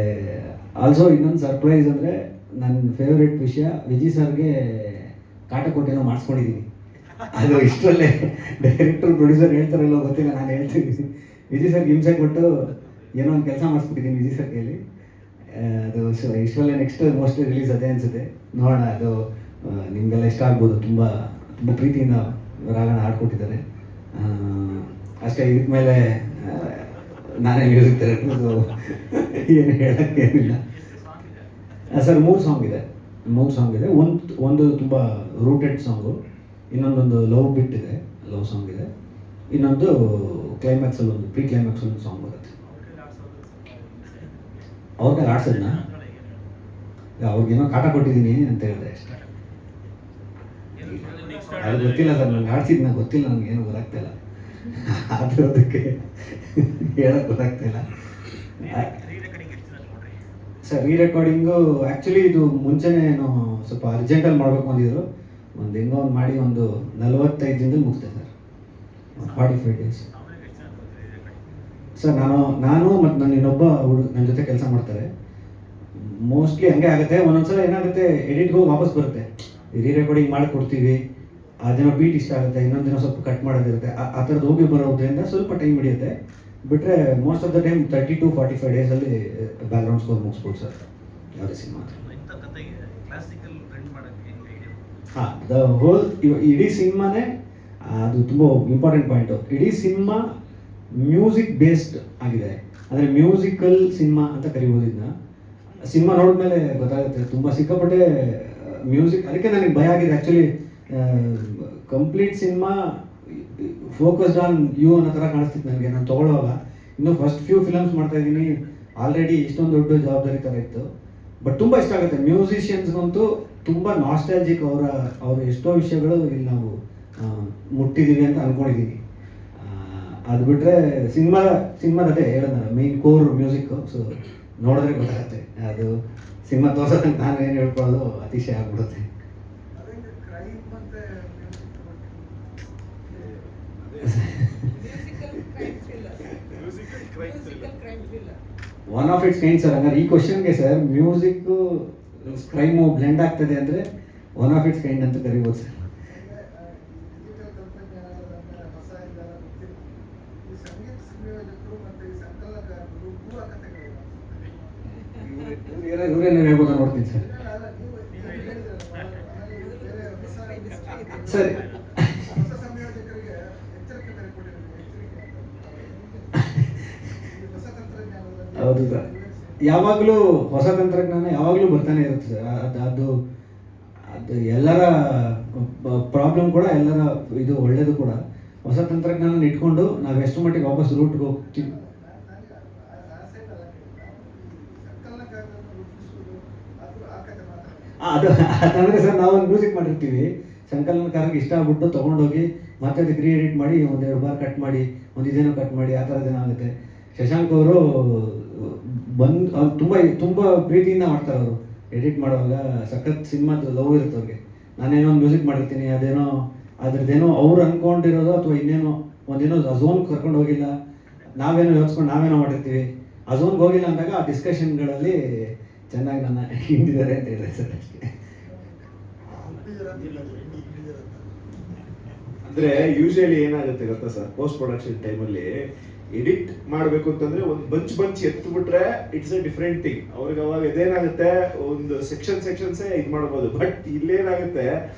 ಆಲ್ಸೋ ಇನ್ನೊಂದು ಸರ್ಪ್ರೈಸ್ ಅಂದರೆ, ನನ್ನ ಫೇವ್ರೆಟ್ ವಿಷಯ, ವಿಜಯ್ ಸರ್ಗೆ ಕಾಟಕೋಟೆನೋ ಮಾಡಿಸ್ಕೊಂಡಿದ್ದೀನಿ. ಅದು ಇಷ್ಟರಲ್ಲೇ ಡೈರೆಕ್ಟರ್ ಪ್ರೊಡ್ಯೂಸರ್ ಹೇಳ್ತಾರಲ್ಲ ಗೊತ್ತಿಲ್ಲ, ನಾನು ಹೇಳ್ತಿದ್ದೀನಿ. ವಿಜಯ್ ಸರ್ಗೆ ಹಿಂಸೆ ಕೊಟ್ಟು ಏನೋ ಒಂದು ಕೆಲಸ ಮಾಡಿಸ್ಬಿಟ್ಟಿದ್ದೀನಿ ವಿಜಯ್ ಸರ್ ಕೈಲಿ. ಅದು ಇಷ್ಟರಲ್ಲೇ ನೆಕ್ಸ್ಟ್ ಮೋಸ್ಟ್ಲಿ ರಿಲೀಸ್ ಅದೇ ಅನಿಸುತ್ತೆ. ನೋಡೋಣ, ಅದು ನಿಮಗೆಲ್ಲ ಇಷ್ಟ ಆಗ್ಬೋದು. ತುಂಬ ತುಂಬ ಪ್ರೀತಿಯಿಂದ ರಾಗಣ ಆಡ್ಕೊಟ್ಟಿದ್ದಾರೆ ಅಷ್ಟೇ. ಇದಕ್ಕೆ ಮೇಲೆ ನಾನೇ ಮ್ಯೂಸಿಕ್ ಡೈರೆಕ್ಟ್ರು, ಏನು ಹೇಳೋಕ್ಕೇನಿಲ್ಲ. ಸರ್ 3 ಸಾಂಗ್ ಇದೆ. ಒಂದು ತುಂಬ ರೂಟೆಡ್ ಸಾಂಗು, ಇನ್ನೊಂದೊಂದು ಲವ್ ಬಿಟ್ ಇದೆ, ಲವ್ ಸಾಂಗ್ ಇದೆ. ಇನ್ನೊಂದು ಕ್ಲೈಮ್ಯಾಕ್ಸಲ್ಲಿ, ಒಂದು ಪ್ರೀ ಕ್ಲೈಮ್ಯಾಕ್ಸಲ್ಲಿ ಒಂದು ಸಾಂಗ್ ಬರುತ್ತೆ. ಅವ್ರಿಗೆ ಆಡ್ಸೋದನ್ನ ಅವ್ರಿಗೇನೋ ಕಾಟ ಕೊಟ್ಟಿದ್ದೀನಿ ಅಂತ ಹೇಳಿದೆ ಅಷ್ಟೇ. ಅದು ಗೊತ್ತಿಲ್ಲ ಸರ್, ನನಗೆ ಆಡ್ಸಿದ್ನ ಗೊತ್ತಿಲ್ಲ, ನನಗೇನು ಗೊತ್ತಾಗ್ತಾಯಿಲ್ಲ. ಅದಕ್ಕೆ ಹೇಳೋಕ್ಕೆ ಗೊತ್ತಾಗ್ತಾಯಿಲ್ಲ. ಸರ್ ರೀ ರೆಕಾರ್ಡಿಂಗು ಆ್ಯಕ್ಚುಲಿ ಇದು ಮುಂಚೆನೇ ಏನು ಸ್ವಲ್ಪ ಅರ್ಜೆಂಟಲ್ಲಿ ಮಾಡಬೇಕು ಅಂದಿದ್ರು, ಒಂದು ಹೆಂಗೋ ಒಂದು ಮಾಡಿ ಒಂದು 45 ದಿನದಲ್ಲಿ ಮುಗಿಸ್ದೆ ಸರ್, 45 ಡೇಸ್. ಆಮೇಲೆ ಎಷ್ಟು ಜನ ಬರ್ತಾರೆ ರೆಕಾರ್ಡಿಂಗ್? ಸರ್ ನಾನು ಮತ್ತು ನನ್ನ ಇನ್ನೊಬ್ಬ ನನ್ನ ಜೊತೆ ಕೆಲಸ ಮಾಡ್ತಾರೆ. ಮೋಸ್ಟ್ಲಿ ಹಂಗೆ ಆಗುತ್ತೆ. ಒಂದೊಂದ್ಸಲ ಏನಾಗುತ್ತೆ, ಎಡಿಟ್ಗೆ ಹೋಗಿ ವಾಪಸ್ ಬರುತ್ತೆ, ರೀ ರೆಕಾರ್ಡಿಂಗ್ ಮಾಡಿ ಕೊಡ್ತೀವಿ, ಅದೇನೋ ಬೀಟ್ ಇಷ್ಟ ಆಗುತ್ತೆ, ಇನ್ನೊಂದು ದಿನ ಸ್ವಲ್ಪ ಕಟ್ ಮಾಡೋದಿರುತ್ತೆ, ಆ ಥರದ್ದು ಹೋಗಿ ಬರೋದ್ರಿಂದ ಸ್ವಲ್ಪ ಟೈಮ್ ಹಿಡಿಯುತ್ತೆ. ಬಿಟ್ಟರೆ most of the time 30 to 45 ಡೇಸಲ್ಲಿ ಬ್ಯಾಕ್ಗ್ರೌಂಡ್ ಸ್ಕೋರ್ ಮುಗಿಸ್ಬೋದು ಸರ್ ಯಾವುದೇ ಸಿನಿಮಾ. ಇಂಥ ಕಥೆಗೆ ಕ್ಲಾಸಿಕಲ್ ಟ್ರೆಂಡ್ ಮಾಡೋಕ್ಕೆ ಹೆಂಗೆ ಐಡಿಯಾ? ಹಾಂ, ದ ಹೋಲ್ ಇಡೀ ಸಿನಿಮಾನೇ ಅದು ತುಂಬ ಇಂಪಾರ್ಟೆಂಟ್ ಪಾಯಿಂಟು. ಇಡೀ ಸಿನಿಮಾ ಮ್ಯೂಸಿಕ್ ಬೇಸ್ಡ್ ಆಗಿದೆ, ಅಂದರೆ ಮ್ಯೂಸಿಕಲ್ ಸಿನಿಮಾ ಅಂತ ಕರಿಬೋದು ಇದನ್ನ. ಸಿನಿಮಾ ನೋಡಿದ್ಮೇಲೆ ಗೊತ್ತಾಗುತ್ತೆ, ತುಂಬ ಸಿಕ್ಕಾಪಟ್ಟೆ ಮ್ಯೂಸಿಕ್. ಅದಕ್ಕೆ ನನಗೆ ಭಯ ಆಗಿದೆ ಆ್ಯಕ್ಚುಲಿ. ಕಂಪ್ಲೀಟ್ ಸಿನಿಮಾ ಫೋಕಸ್ಡ್ ಆನ್ ಯು ಅನ್ನೋ ಥರ ಕಾಣಿಸ್ತಿತ್ತು ನನಗೆ ನಾನು ತೊಗೊಳ್ಳೋವಾಗ. ಇನ್ನೂ ಫಸ್ಟ್ ಫ್ಯೂ ಫಿಲಮ್ಸ್ ಮಾಡ್ತಾಯಿದ್ದೀನಿ, ಆಲ್ರೆಡಿ ಇಷ್ಟೊಂದು ದೊಡ್ಡ ಜವಾಬ್ದಾರಿ ಥರ ಇತ್ತು. ಬಟ್ ತುಂಬ ಇಷ್ಟ ಆಗುತ್ತೆ ಮ್ಯೂಸಿಷಿಯನ್ಸ್ಗಂತೂ, ತುಂಬ ನಾಸ್ಟಾಲಜಿಕ್. ಅವರು ಎಷ್ಟೋ ವಿಷಯಗಳು ಇಲ್ಲಿ ನಾವು ಮುಟ್ಟಿದ್ದೀವಿ ಅಂತ ಅಂದ್ಕೊಂಡಿದ್ದೀನಿ. ಅದು ಬಿಟ್ಟರೆ ಸಿನಿಮಾದ ಅದೇ ಹೇಳೋದಲ್ಲ, ಮೇನ್ ಕೋರ್ ಮ್ಯೂಸಿಕ್ಕು. ಸೊ ನೋಡಿದ್ರೆ ಗೊತ್ತಾಗುತ್ತೆ. ಅದು ಸಿನಿಮಾ ತೋರ್ಸೋದಂತ ನಾನು ಏನು ಹೇಳ್ಕೊಳ್ಳೋದು ಅತಿಶಯ ಆಗ್ಬಿಡುತ್ತೆ. One of it's kind sir. ಹಂಗಾರೆ ಈ ಕ್ವಶನ್ಗೆ ಸರ್ ಮ್ಯೂಸಿಕ್ಕು ಕ್ರೈಮು ಬ್ಲೆಂಡ್ ಆಗ್ತದೆ ಅಂದರೆ ಒನ್ ಆಫ್ ಇಟ್ಸ್ ಕೈಂಡ್ ಅಂತ ಕರಿಬೋದು ಸರ್. ಇವರೇನು ಹೇಳ್ಬೋದು ನೋಡ್ತೀನಿ ಸರ್. ಸರಿ, ಹೌದು ಸರ್. ಯಾವಾಗಲೂ ಹೊಸ ತಂತ್ರಜ್ಞಾನ ಯಾವಾಗಲೂ ಬರ್ತಾನೆ ಇರುತ್ತೆ ಸರ್. ಅದು ಎಲ್ಲರ ಪ್ರಾಬ್ಲಮ್ ಕೂಡ, ಎಲ್ಲರ ಇದು ಒಳ್ಳೇದು ಕೂಡ. ಹೊಸ ತಂತ್ರಜ್ಞಾನ ಇಟ್ಕೊಂಡು ನಾವು ಎಷ್ಟು ಮಟ್ಟಿಗೆ ವಾಪಸ್ ರೂಟ್ಗೆ ಹೋಗ್ತೀವಿ. ಅದಂದರೆ ಸರ್ ನಾವೊಂದು ಮ್ಯೂಸಿಕ್ ಮಾಡಿರ್ತೀವಿ, ಸಂಕಲನಕಾರರಿಗೆ ಇಷ್ಟ ಆಗ್ಬಿಟ್ಟು ತೊಗೊಂಡೋಗಿ ಮತ್ತೆ ಅದಕ್ಕೆ ರೀಎಡಿಟ್ ಮಾಡಿ 1-2 ಬಾರ್ ಕಟ್ ಮಾಡಿ, ಇದೇನೋ ಕಟ್ ಮಾಡಿ, ಆ ಥರದ್ದೇನೋ ಆಗುತ್ತೆ. ಶಶಾಂಕ್ ಅವರು ತುಂಬ ಪ್ರೀತಿಯಿಂದ ಮಾಡ್ತಾರೆ. ಅವರು ಎಡಿಟ್ ಮಾಡುವಾಗ ಸಖತ್ ಸಿನಿಮಾದ ಲವ್ ಇರುತ್ತೆ ಅವ್ರಿಗೆ. ನಾನೇನೋ ಒಂದು ಮ್ಯೂಸಿಕ್ ಮಾಡಿರ್ತೀನಿ, ಅದ್ರದ್ದೇನೋ ಅವ್ರು ಅಂದ್ಕೊಂಡಿರೋದು ಅಥವಾ ಇನ್ನೇನೋ ಒಂದೇನೋ ಆ ಝೋನ್ ಕರ್ಕೊಂಡು ಹೋಗಿಲ್ಲ, ನಾವೇನೋ ಯೋಚಿಸ್ಕೊಂಡು ನಾವೇನೋ ಮಾಡಿರ್ತೀವಿ. ಆ ಝೋನ್ಗೆ ಹೋಗಿಲ್ಲ ಅಂದಾಗ ಆ ಡಿಸ್ಕಷನ್ಗಳಲ್ಲಿ ಚೆನ್ನಾಗಿ ನನ್ನ ಹಿಂದಿದ್ದಾರೆ ಅಂತ ಹೇಳಿದೆ ಸರ್ ಅಷ್ಟೇ. ಅಂದರೆ ಯೂಶಲಿ ಏನಾಗುತ್ತೆ ಗೊತ್ತಾ ಸರ್, ಪೋಸ್ಟ್ ಪ್ರೊಡಕ್ಷನ್ ಟೈಮಲ್ಲಿ ಎಡಿಟ್ ಮಾಡಬೇಕು ಅಂತಂದ್ರೆ ಒಂದು ಬಂಚ್ ಎತ್ಬಿಟ್ರೆ ಇಟ್ಸ್ ಎ ಡಿಫ್ರೆಂಟ್ ಥಿಂಗ್. ಅವ್ರಿಗೆ ಅವಾಗ ಇದೇನಾಗುತ್ತೆ, ಒಂದು ಸೆಕ್ಷನ್ಸೇ ಇದು ಮಾಡ್ಬೋದು. ಬಟ್ ಇಲ್ಲೇನಾಗುತ್ತೆ,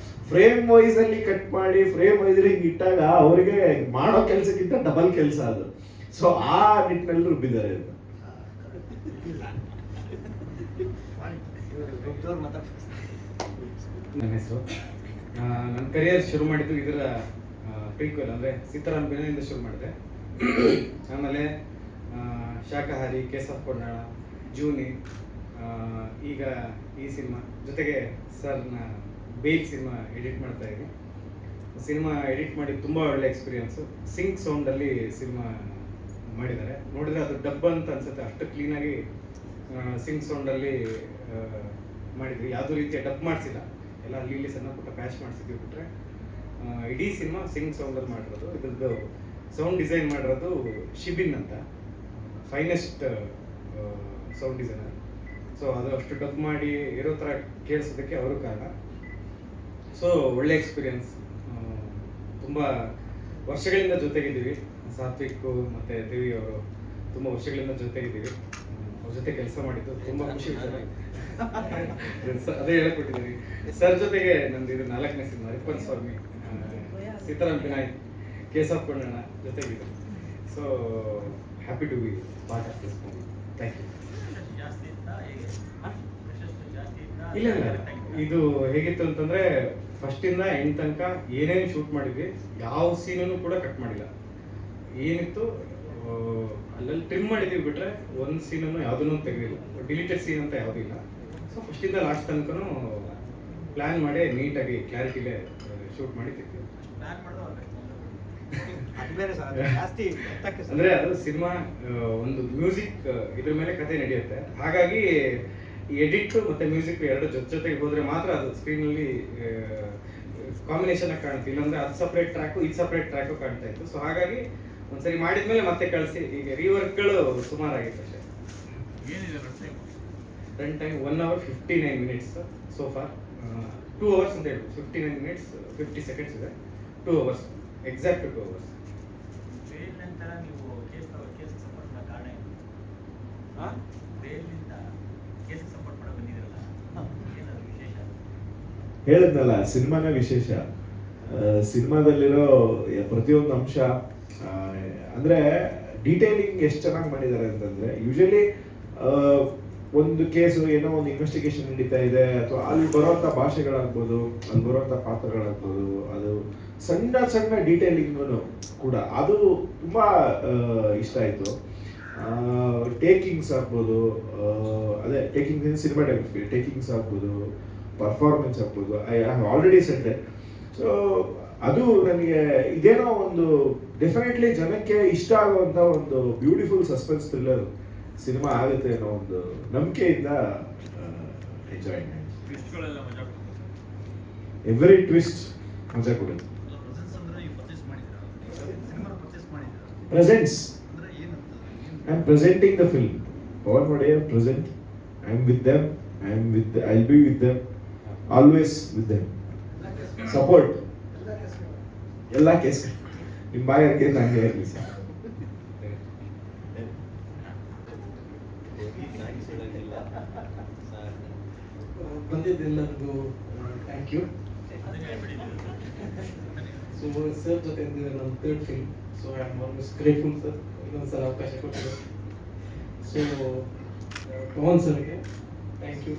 ಫ್ರೇಮ್ ವೈಸ್ ಅಲ್ಲಿ ಕಟ್ ಮಾಡಿ ಫ್ರೇಮ್ ವೈಸ್ ಹಿಂಗೆ ಇಟ್ಟಾಗ ಅವರಿಗೆ ಮಾಡೋ ಕೆಲಸಕ್ಕಿಂತ ಡಬಲ್ ಕೆಲಸ ಅದು. ಸೊ ಆ ನಿಟ್ಟಿನಲ್ಲಿ ರುಬ್ಬಿದ್ದಾರೆ ಅಂತ. ನನ್ನ ಹೆಸರು. ನನ್ನ ಕರಿಯರ್ ಶುರು ಮಾಡಿದ್ದು ಇದರ ಪ್ರೀಕ್ವೆಲ್ ಅಂದರೆ ಸೀತಾರಾಮ್ ಬೆನೆಯಿಂದ ಶುರು ಮಾಡಿದೆ. ಆಮೇಲೆ ಶಾಕಾಹಾರಿ, ಕೇಸ್ ಆಫ್ ಕೊಡ್ನಾಳ, ಜೂನಿ, ಈಗ ಈ ಸಿನಿಮಾ ಜೊತೆಗೆ ಸರ್ನ ಬೇಲ್ ಸಿನಿಮಾ ಎಡಿಟ್ ಮಾಡ್ತಾ ಇದ್ದೀನಿ. ಸಿನಿಮಾ ಎಡಿಟ್ ಮಾಡಿ ತುಂಬ ಒಳ್ಳೆ ಎಕ್ಸ್ಪೀರಿಯನ್ಸು. ಸಿಂಕ್ ಸೌಂಡಲ್ಲಿ ಸಿನಿಮಾ ಮಾಡಿದ್ದಾರೆ. ನೋಡಿದರೆ ಅದು ಡಬ್ ಅಂತ ಅನ್ಸುತ್ತೆ, ಅಷ್ಟು ಕ್ಲೀನಾಗಿ ಸಿಂಕ್ ಸೌಂಡಲ್ಲಿ ಮಾಡಿದ್ವಿ. ಯಾವುದೋ ರೀತಿಯ ಡಬ್ ಮಾಡಿಸಿಲ್ಲ, ಎಲ್ಲ ಅಲ್ಲಿ ಸಣ್ಣ ಪುಟ್ಟ ಪ್ಯಾಚ್ ಮಾಡಿಸಿದ್ವಿ. ಬಿಟ್ಟರೆ ಇಡೀ ಸಿನಿಮಾ ಸಿಂಗ್ ಸೌಂಡಲ್ಲಿ ಮಾಡಿರೋದು. ಇದ್ರದ್ದು ಸೌಂಡ್ ಡಿಸೈನ್ ಮಾಡಿರೋದು ಶಿಬಿನ್ ಅಂತ, ಫೈನೆಸ್ಟ್ ಸೌಂಡ್ ಡಿಸೈನರ್. ಸೊ ಅದು ಅಷ್ಟು ಡಬ್ ಮಾಡಿ ಇರೋ ಥರ ಕೇಳಿಸೋದಕ್ಕೆ ಅವರು ಕಾರಣ. ಸೊ ಒಳ್ಳೆ ಎಕ್ಸ್ಪೀರಿಯನ್ಸ್. ತುಂಬ ವರ್ಷಗಳಿಂದ ಜೊತೆಗಿದ್ದೀವಿ. ಸಾತ್ವಿಕ್ ಮತ್ತು ದೇವಿ ಅವರು ತುಂಬ ವರ್ಷಗಳಿಂದ ಜೊತೆಗಿದ್ದೀವಿ. ಅವ್ರ ಜೊತೆ ಕೆಲಸ ಮಾಡಿದ್ದು ತುಂಬ ಖುಷಿ ವಿಚಾರ. ಅದೇ ಹೇಳ್ಕೊಟ್ಟಿದ್ದೀವಿ. ಸರ್ ಜೊತೆಗೆ ನಂದು ಇದು 4ನೇ cinema, Rippon Swamy, Sitaram Vinayak, case of ಕೊಡೋಣ ಜೊತೆಗಿದೆ. So happy to be part of this movie. Thank you. ಇಲ್ಲ ಇದು ಹೇಗಿತ್ತು ಅಂತಂದರೆ, ಫಸ್ಟಿಂದ ಎಂಡ್ ತನಕ ಏನೇನು ಶೂಟ್ ಮಾಡಿದ್ವಿ, ಯಾವ ಸೀನನ್ನು ಕೂಡ ಕಟ್ ಮಾಡಿಲ್ಲ. ಏನಿತ್ತು ಅಲ್ಲಲ್ಲಿ ಟ್ರಿಮ್ ಮಾಡಿದ್ದೀವಿ. ಬಿಟ್ಟರೆ ಒಂದು ಸೀನನ್ನು ಯಾವುದನ್ನು ತೆಗೆದಿಲ್ಲ, ಡಿಲೀಟೆಡ್ ಸೀನ್ ಅಂತ ಯಾವುದೂ ಇಲ್ಲ. ಸೊ ಫಸ್ಟಿಂದ ಲಾಸ್ಟ್ ತನಕನೂ ಪ್ಲ್ಯಾನ್ ಮಾಡಿ ನೀಟಾಗಿ ಕ್ಲಾರಿಟಿಲೇ ಶೂಟ್ ಮಾಡಿ ತೆಗ್ತೀವಿ. ಅದು ಬೇರೆ ಸರ್, ಅದು ಜಾಸ್ತಿ ಎತ್ತಕ್ಕೆ ಸರ್. ಅಂದ್ರೆ ಅದು ಸಿನಿಮಾ ಒಂದು ಮ್ಯೂಸಿಕ್ ಇದ್ರ ಮೇಲೆ ಕತೆ ನಡೆಯುತ್ತೆ. ಹಾಗಾಗಿ ಎಡಿಟ್ ಮತ್ತೆ ಮ್ಯೂಸಿಕ್ ಎರಡು ಜೊತೆಗೆ ಹೋದ್ರೆ ಮಾತ್ರ ಅದು ಸ್ಕ್ರೀನ್ ಅಲ್ಲಿ ಕಾಂಬಿನೇಷನ್ ಆಗಿ ಕಾಣುತ್ತೆ. ಇಲ್ಲಾಂದ್ರೆ ಅದು ಸಪ್ರೇಟ್ ಟ್ರ್ಯಾಕು ಇದು ಸಪ್ರೇಟ್ ಟ್ರ್ಯಾಕು ಕಾಣ್ತಾ ಇತ್ತು. ಸೊ ಹಾಗಾಗಿ ಒಂದ್ಸರಿ ಮಾಡಿದ್ಮೇಲೆ ಮತ್ತೆ ಕಳಿಸಿ ಈಗ ರೀವರ್ಕ್ಗಳು ಸುಮಾರಾಗಿತ್ತು ಅಷ್ಟೇ. ಏನಿದೆ time? Run time 1 hour 59 minutes so for. 2 hours ಅಂತ ಹೇಳಿ 59 minutes 50 seconds ಇದೆ. 2 hours ಎಕ್ಸಾಕ್ಟ್ 2 hours. ಬೇಲ್ ನಂತರ ನೀವು ಕೇಸ್ ಸಪೋರ್ಟ್ ಮಾಡೋ ಕಾರಣ ಏನು? ಬೇಲ್ನಿಂದ ಕೇಸ್ ಸಪೋರ್ಟ್ ಮಾಡೋ ಬಂದಿದ್ರಲ್ಲ, ಏನಾದ್ರು ವಿಶೇಷ? ಹೇಳಿದ್ನಲ್ಲ, ಸಿನಿಮಾನೇ ವಿಶೇಷ. ಸಿನಿಮಾದಲ್ಲಿರೋ ಪ್ರತಿಯೊಂದು ಅಂಶ ಅಂದ್ರೆ ಡೀಟೇಲಿಂಗ್ ಎಷ್ಟು ಚೆನ್ನಾಗಿ ಮಾಡಿದ್ದಾರೆ ಅಂತಂದ್ರೆ, ಯೂಶಲಿ ಒಂದು ಕೇಸು ಏನೋ ಒಂದು ಇನ್ವೆಸ್ಟಿಗೇಷನ್ ನಡೀತಾ ಇದೆ, ಅಥವಾ ಅಲ್ಲಿ ಬರುವಂಥ ಭಾಷೆಗಳಾಗ್ಬೋದು, ಅಲ್ಲಿ ಬರುವಂಥ ಪಾತ್ರಗಳಾಗ್ಬೋದು, ಅದು ಸಣ್ಣ ಸಣ್ಣ ಡೀಟೇಲಿಂಗು ಕೂಡ ಅದು ತುಂಬ ಇಷ್ಟ ಆಯಿತು. ಟೇಕಿಂಗ್ಸ್ ಆಗ್ಬೋದು, ಅದೇ ಟೇಕಿಂಗ್ ಸಿನಿಮಾಟೋಗ್ರಫಿ ಟೇಕಿಂಗ್ಸ್ ಆಗ್ಬೋದು, ಪರ್ಫಾರ್ಮೆನ್ಸ್ ಆಗ್ಬೋದು, I have already shed. So ಅದು ನನಗೆ ಇದೇನೋ ಒಂದು ಡೆಫಿನೆಟ್ಲಿ ಜನಕ್ಕೆ ಇಷ್ಟ ಆಗುವಂಥ ಒಂದು ಬ್ಯೂಟಿಫುಲ್ ಸಸ್ಪೆನ್ಸ್ ಥ್ರಿಲ್ಲರ್ ಸಿನಿಮಾ ಆಗುತ್ತೆ ಅನ್ನೋ ಒಂದು ನಂಬಿಕೆಯಿಂದ ಎಂಜಾಯ್ ಮಾಡಿ. ಟ್ವಿಸ್ಟ್ಗಳೆಲ್ಲ ಮಜಾ ಕೊಡ್ತಾರೆ. ಎವ್ರಿ ಟ್ವಿಸ್ಟ್ ಮಜಾ ಕೊಡುತ್ತೆ. ಪ್ರೆಸೆನ್ಸ್ ಅಂದ್ರೆ ನೀವು ಪರ್ಚೇಸ್ ಮಾಡಿದ್ರಾ? ಸಿನಿಮಾ ಪರ್ಚೇಸ್ ಮಾಡಿದ್ರಾ? ಪ್ರೆಸೆನ್ಸ್, ಅಂದ್ರೆ ಏನಂತ? I am presenting the film. Power ಮಾಡಿ present, I am with them, I will be with them, always with them. Support ಎಲ್ಲ ಕೇಸ್ ನಿಮ್ಮ ಬಾಯಕ್ಕೆ ನಂಗೆ ಇರಲಿ ಸರ್. ಬಂದಿದ್ದೆಲ್ಲರಿಗೂ ಥ್ಯಾಂಕ್ ಯು. ಸೊ ಸರ್ ಜೊತೆ ನನ್ನ 3rd film, so I am almost grateful sir ಇನ್ನೊಂದ್ಸಲ ಅವಕಾಶ ಕೊಟ್ಟಿದ್ದಾರೆ. ಸೊ ಪವನ್ ಸರ್ಗೆ thank you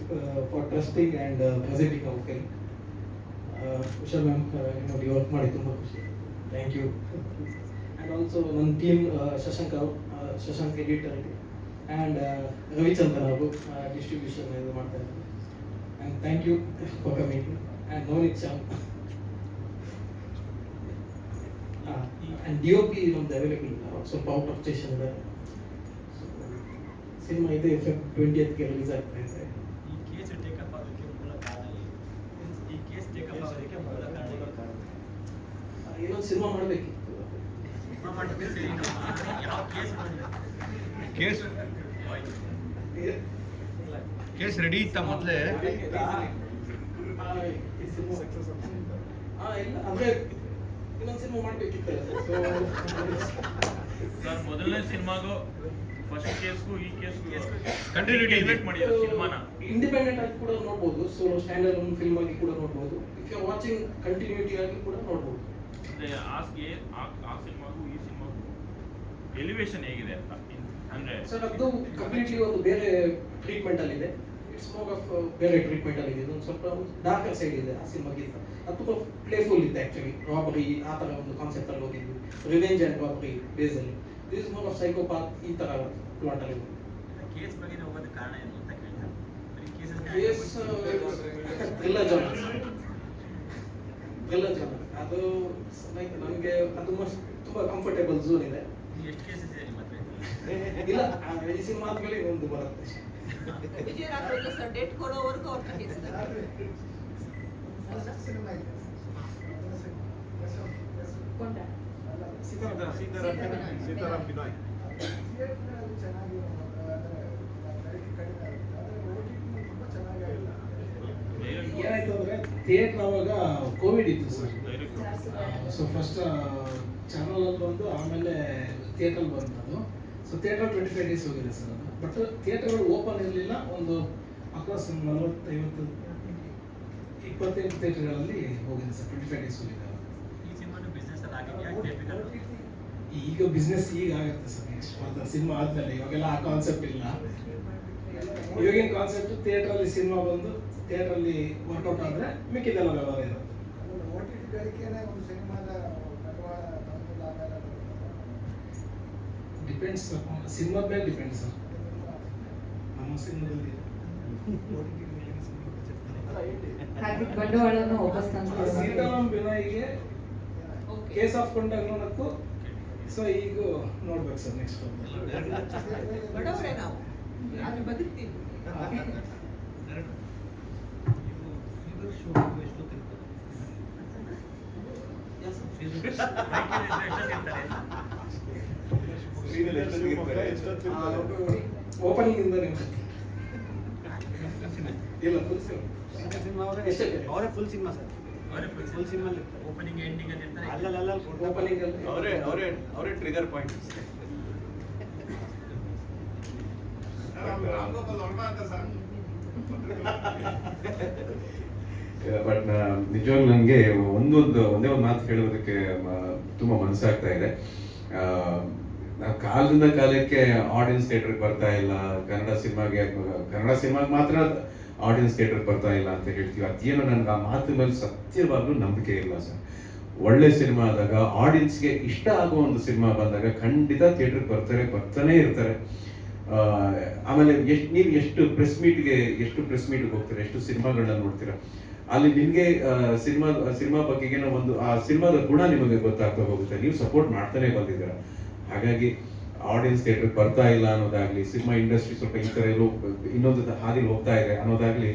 for trusting and presenting our film. Usha ma'am ನೋಡಿ ವರ್ಕ್ ಮಾಡಿ ತುಂಬ ಖುಷಿ, ಥ್ಯಾಂಕ್ ಯು. ಆ್ಯಂಡ್ ಆಲ್ಸೋ ನನ್ನ ಟೀಮ್ ಶಶಾಂಕ್ ಎಡಿಟರ್ಗೆ, ಆ್ಯಂಡ್ ರವಿಚಂದ್ರನ್ ಅವರು ಡಿಸ್ಟ್ರಿಬ್ಯೂಷನ್ ಇದು ಮಾಡ್ತಾ ಇದ್ದಾರೆ. And thank you for coming. And Nonit Sham. And DOP ನಮ್ದು ಅವೈಲೇಬಲ್ ಇಲ್ಲ, ಸ್ವಲ್ಪ ಔಟ್ ಆಫ್ ಸ್ಟೇಷನ್ ಇದೆ. ಸಿನಿಮಾ ಇದೆ Feb 20th ರಿಲೀಸ್ ಆಗ್ತಾ ಇದೆ. ಈ ಕೇಸ್ ಟೇಕಪ್ ಆಗೋಕ್ಕೆ ಮೂಲ ಕಾರಣ ಏನು? ಈ ಕೇಸ್ ಟೇಕಪ್ ಆಗೋದಕ್ಕೆ ಮೂಲ ಕಾರಣ ಏನು? ಇನ್ನೊಂದು ಸಿನಿಮಾ ಮಾಡಬೇಕಿತ್ತು. ಯಾವ ಕೇಸ್ ಮಾಡಿದ್ರೆ? ಕೇಸ್ ರೆಡಿ ಇತ್ತ ಮೊದಲೇ? ಇಲ್ಲ ಅಂದ್ರೆ ಇನ್ನೊಂದು ಸಿನಿಮಾ ಮಾಡಬೇಕಿತ್ತು. ಸರ್ ಮೊದಲನೇ ಸಿನಿಮಾಗೂ ಫಸ್ಟ್ ಕೇಸ್ಗೂ ಈ ಕೇಸ್ಗೂ ಕಂಟಿನ್ಯೂಟಿ ಇನ್ವೆಸ್ಟ್ ಮಾಡಿದ್ರು ಸಿನಿಮಾನ. ಇಂಡಿಪೆಂಡೆಂಟ್ ಆಗಿ ಕೂಡ ನೋಡ್ಬೋದು, ಸೋಲೋ ಸ್ಟ್ಯಾಂಡ್ ಅಲೋನ್ ಫಿಲ್ಮ್ ಆಗಿ ಕೂಡ ನೋಡ್ಬೋದು, if you are watching continuity ಆಗಿ ಕೂಡ ನೋಡ್ಬೋದು. ಅಂದ್ರೆ ಆ ಸಿನಿಮಾಗೂ ಈ ಸಿನಿಮಾಗೂ ಎಲಿವೇಶನ್ ಹೇಗಿದೆ ಅಂತ ಅಂದ್ರೆ ಸರ್ ಅದು ಕಂಪ್ಲೀಟ್ಲಿ ಒಂದು ಬೇರೆ ಟ್ರೀಟ್ಮೆಂಟ್ ಅಲ್ಲಿ ಇದೆ. ಇಟ್ಸ್ ಮೋರ್ ಆಫ್ ಬೇರೆ ಟ್ರೀಟ್ಮೆಂಟ್ ಅಲ್ಲಿ ಇದೆ. ಒಂದು ಸ್ವಲ್ಪ ಡಾರ್ಕರ್ ಸೈಡ್ ಇದೆ ಆ ಸಿನಿಮಾಗಿಂತ. ಅದು ತುಂಬ ಪ್ಲೇಫುಲ್ ಇದೆ ಆಕ್ಚುಲಿ. ರಾಬರಿ ಆ ಥರ ಒಂದು ಕಾನ್ಸೆಪ್ಟ್ ಅಲ್ಲಿ ಹೋಗಿದ್ವಿ, ರಿವೆಂಜ್ ಆ್ಯಂಡ್ ರಾಬರಿ ಬೇಸ್ ಅಲ್ಲಿ. ದಿಸ್ ಮೋರ್ ಆಫ್ ಸೈಕೋಪಾತ್ ಈ ಥರ ಪ್ಲಾಟ್ ಅಲ್ಲಿ. ಕೇಸ್ ಬಗ್ಗೆ ಹೋಗೋದ ಕಾರಣ ಏನು ಅಂತ ಕೇಳ್ತಾರೆ. Case thriller genre, thriller genre ಅದು ಲೈಕ್ ನನಗೆ ಅದು ತುಂಬ ಕಂಫರ್ಟೇಬಲ್ ಝೋನ್ ಇದೆ. ಎಷ್ಟು ಕೇಸಸ್ ಇದೆ ನಿಮ್ಮ ಹತ್ರ? ಇಲ್ಲ ಈ ಸಿನಿಮಾ ಆದ್ಮೇಲೆ ಒಂದು ಬರುತ್ತೆ. ವಿಜಯರಾಘವೇಂದ್ರ ಸರ್ ಡೇಟ್ ಕೊಡೋವರೆಗೂ ಅವ್ರ ಕೇಸ್ ಇದೆ. ಸೀತಾರಾಮ್ ಬಿನಾಯ್. ಏನಾಯ್ತು ಅಂದ್ರೆ ಥಿಯೇಟರ್ ಅವಾಗ ಕೋವಿಡ್ ಇತ್ತು ಸರ್. ಸೊ ಫಸ್ಟ್ ಚಾನಲ್ ಅಲ್ಲಿ ಬಂದು ಆಮೇಲೆ ಥಿಯೇಟರ್ ಬಂತು ಅದು. ಸೊ ಥಿಯೇಟರ್ 25 days ಹೋಗಿದೆ ಸರ್ ಅದು. ಬಟ್ ಥಿಯೇಟರ್ಗಳು ಓಪನ್ ಇರಲಿಲ್ಲ. ಒಂದು ಅಕ್ರಾಸ್ 40-50 28 ಥಿಯೇಟರ್ಗಳಲ್ಲಿ ಹೋಗಿದೆ ಸರ್. 25 days ಹೋಗಿದೆ. ಈ ಸಿನಿಮಾನು ಬಿಸ್ನೆಸ್ ಅಲ್ಲಿ ಆಗಿದೆಯಾ? ಈಗ ಬಿಸ್ನೆಸ್ ಈಗ ಆಗುತ್ತೆ ಸರ್. ನೆಕ್ಸ್ಟ್ ಸಿನಿಮಾ ಆದ್ಮೇಲೆ ಇವಾಗೆಲ್ಲ ಆ ಕಾನ್ಸೆಪ್ಟ್ ಇಲ್ಲ. ಇವಾಗಿನ ಕಾನ್ಸೆಪ್ಟ್ ಥಿಯೇಟರ್ ಅಲ್ಲಿ ಸಿನಿಮಾ ಬಂದು ಥಿಯೇಟರ್ ಅಲ್ಲಿ ವರ್ಕೌಟ್ ಆದ್ರೆ ಮಿಕ್ಕಿದೆಲ್ಲ ವ್ಯವಹಾರ ಇರುತ್ತೆ. ಡಿಪೆಂಡ್ಸ್ ಸಿನಿಮಾದ ಮೇಲೆ ಡಿಪೆಂಡ್ ಸರ್. ನಮ್ಮ ಸಿನಿಮಾದಲ್ಲಿ ಹಾಗೆ ಬಂಡವಾಳವನ್ನು ವಾಪಸ್ ತಂದು ಸೀತಾರಾಮ್ ಬಿನಾಯ್ಗೆ ಕೇಸ್ ಆಫ್ ಕೊಂಡಾಗ್ನೂ ಸೊ ಈಗ ನೋಡ್ಬೇಕು ಸರ್ ನೆಕ್ಸ್ಟ್ ಬಡವರೇ ನಾವು ಆದ್ರೆ ಬದುಕ್ತೀವಿ. ಓಪನಿಂಗ್ ಇಂದ ನೀವು ಇಲ್ಲ ಫುಲ್ ಸಿನಿಮಾ ಅವರೇ full cinema sir, full cinema opening ending ಅಲ್ಲಿ ಇರ್ತಾರೆ. ಅಲ್ಲಲ್ಲ ಓಪನಿಂಗ್ ಅಲ್ಲಿ ಅವರೇ ಟ್ರಿಗರ್ ಪಾಯಿಂಟ್. ಬಟ್ ನಿಜವಾಗ್ಲೂ ನನಗೆ ಒಂದೇ ಒಂದು ಮಾತು ಹೇಳೋದಕ್ಕೆ ತುಂಬಾ ಮನಸ್ಸಾಗ್ತಾ ಇದೆ. ನಾವು ಕಾಲದಿಂದ ಕಾಲಕ್ಕೆ ಆಡಿಯನ್ಸ್ ಥಿಯೇಟರ್ಗೆ ಬರ್ತಾ ಇಲ್ಲ, ಕನ್ನಡ ಸಿನಿಮಾಗೆ ಮಾತ್ರ ಆಡಿಯನ್ಸ್ ಥಿಯೇಟರ್ಗೆ ಬರ್ತಾ ಇಲ್ಲ ಅಂತ ಹೇಳ್ತೀವಿ. ಅದೇನೋ ನನಗೆ ಆ ಮಾತು ಮೇಲೆ ಸತ್ಯವಾಗ್ಲೂ ನಂಬಿಕೆ ಇಲ್ಲ ಸರ್. ಒಳ್ಳೆ ಸಿನಿಮಾ ಆದಾಗ, ಆಡಿಯನ್ಸ್ಗೆ ಇಷ್ಟ ಆಗೋ ಒಂದು ಸಿನಿಮಾ ಬಂದಾಗ ಖಂಡಿತ ಥಿಯೇಟರ್ಗೆ ಬರ್ತಾನೆ ಇರ್ತಾರೆ. ಆಮೇಲೆ ನೀವು ಎಷ್ಟು ಪ್ರೆಸ್ ಮೀಟ್ಗೆ ಹೋಗ್ತೀರಾ, ಎಷ್ಟು ಸಿನಿಮಾಗಳನ್ನ ನೋಡ್ತೀರಾ, ಅಲ್ಲಿ ನಿಮಗೆ ಸಿನಿಮಾ ಬಗ್ಗೆಗೆ ಒಂದು ಆ ಸಿನಿಮಾದ ಗುಣ ನಿಮಗೆ ಗೊತ್ತಾಗ್ತಾ ಹೋಗುತ್ತೆ. ನೀವು ಸಪೋರ್ಟ್ ಮಾಡ್ತಾನೆ ಬಂದಿದ್ದೀರಾ. ಹಾಗಾಗಿ ಆಡಿಯನ್ಸ್ ಥಿಯೇಟರ್ಗೆ ಬರ್ತಾ ಇಲ್ಲ ಅನ್ನೋದಾಗ್ಲಿ, ಸಿನಿಮಾ ಇಂಡಸ್ಟ್ರಿ ಸ್ವಲ್ಪ ಈ ಥರ ಇನ್ನೊಂದು ಹಾದಿಲಿ ಹೋಗ್ತಾ ಇದೆ ಅನ್ನೋದಾಗ್ಲಿ,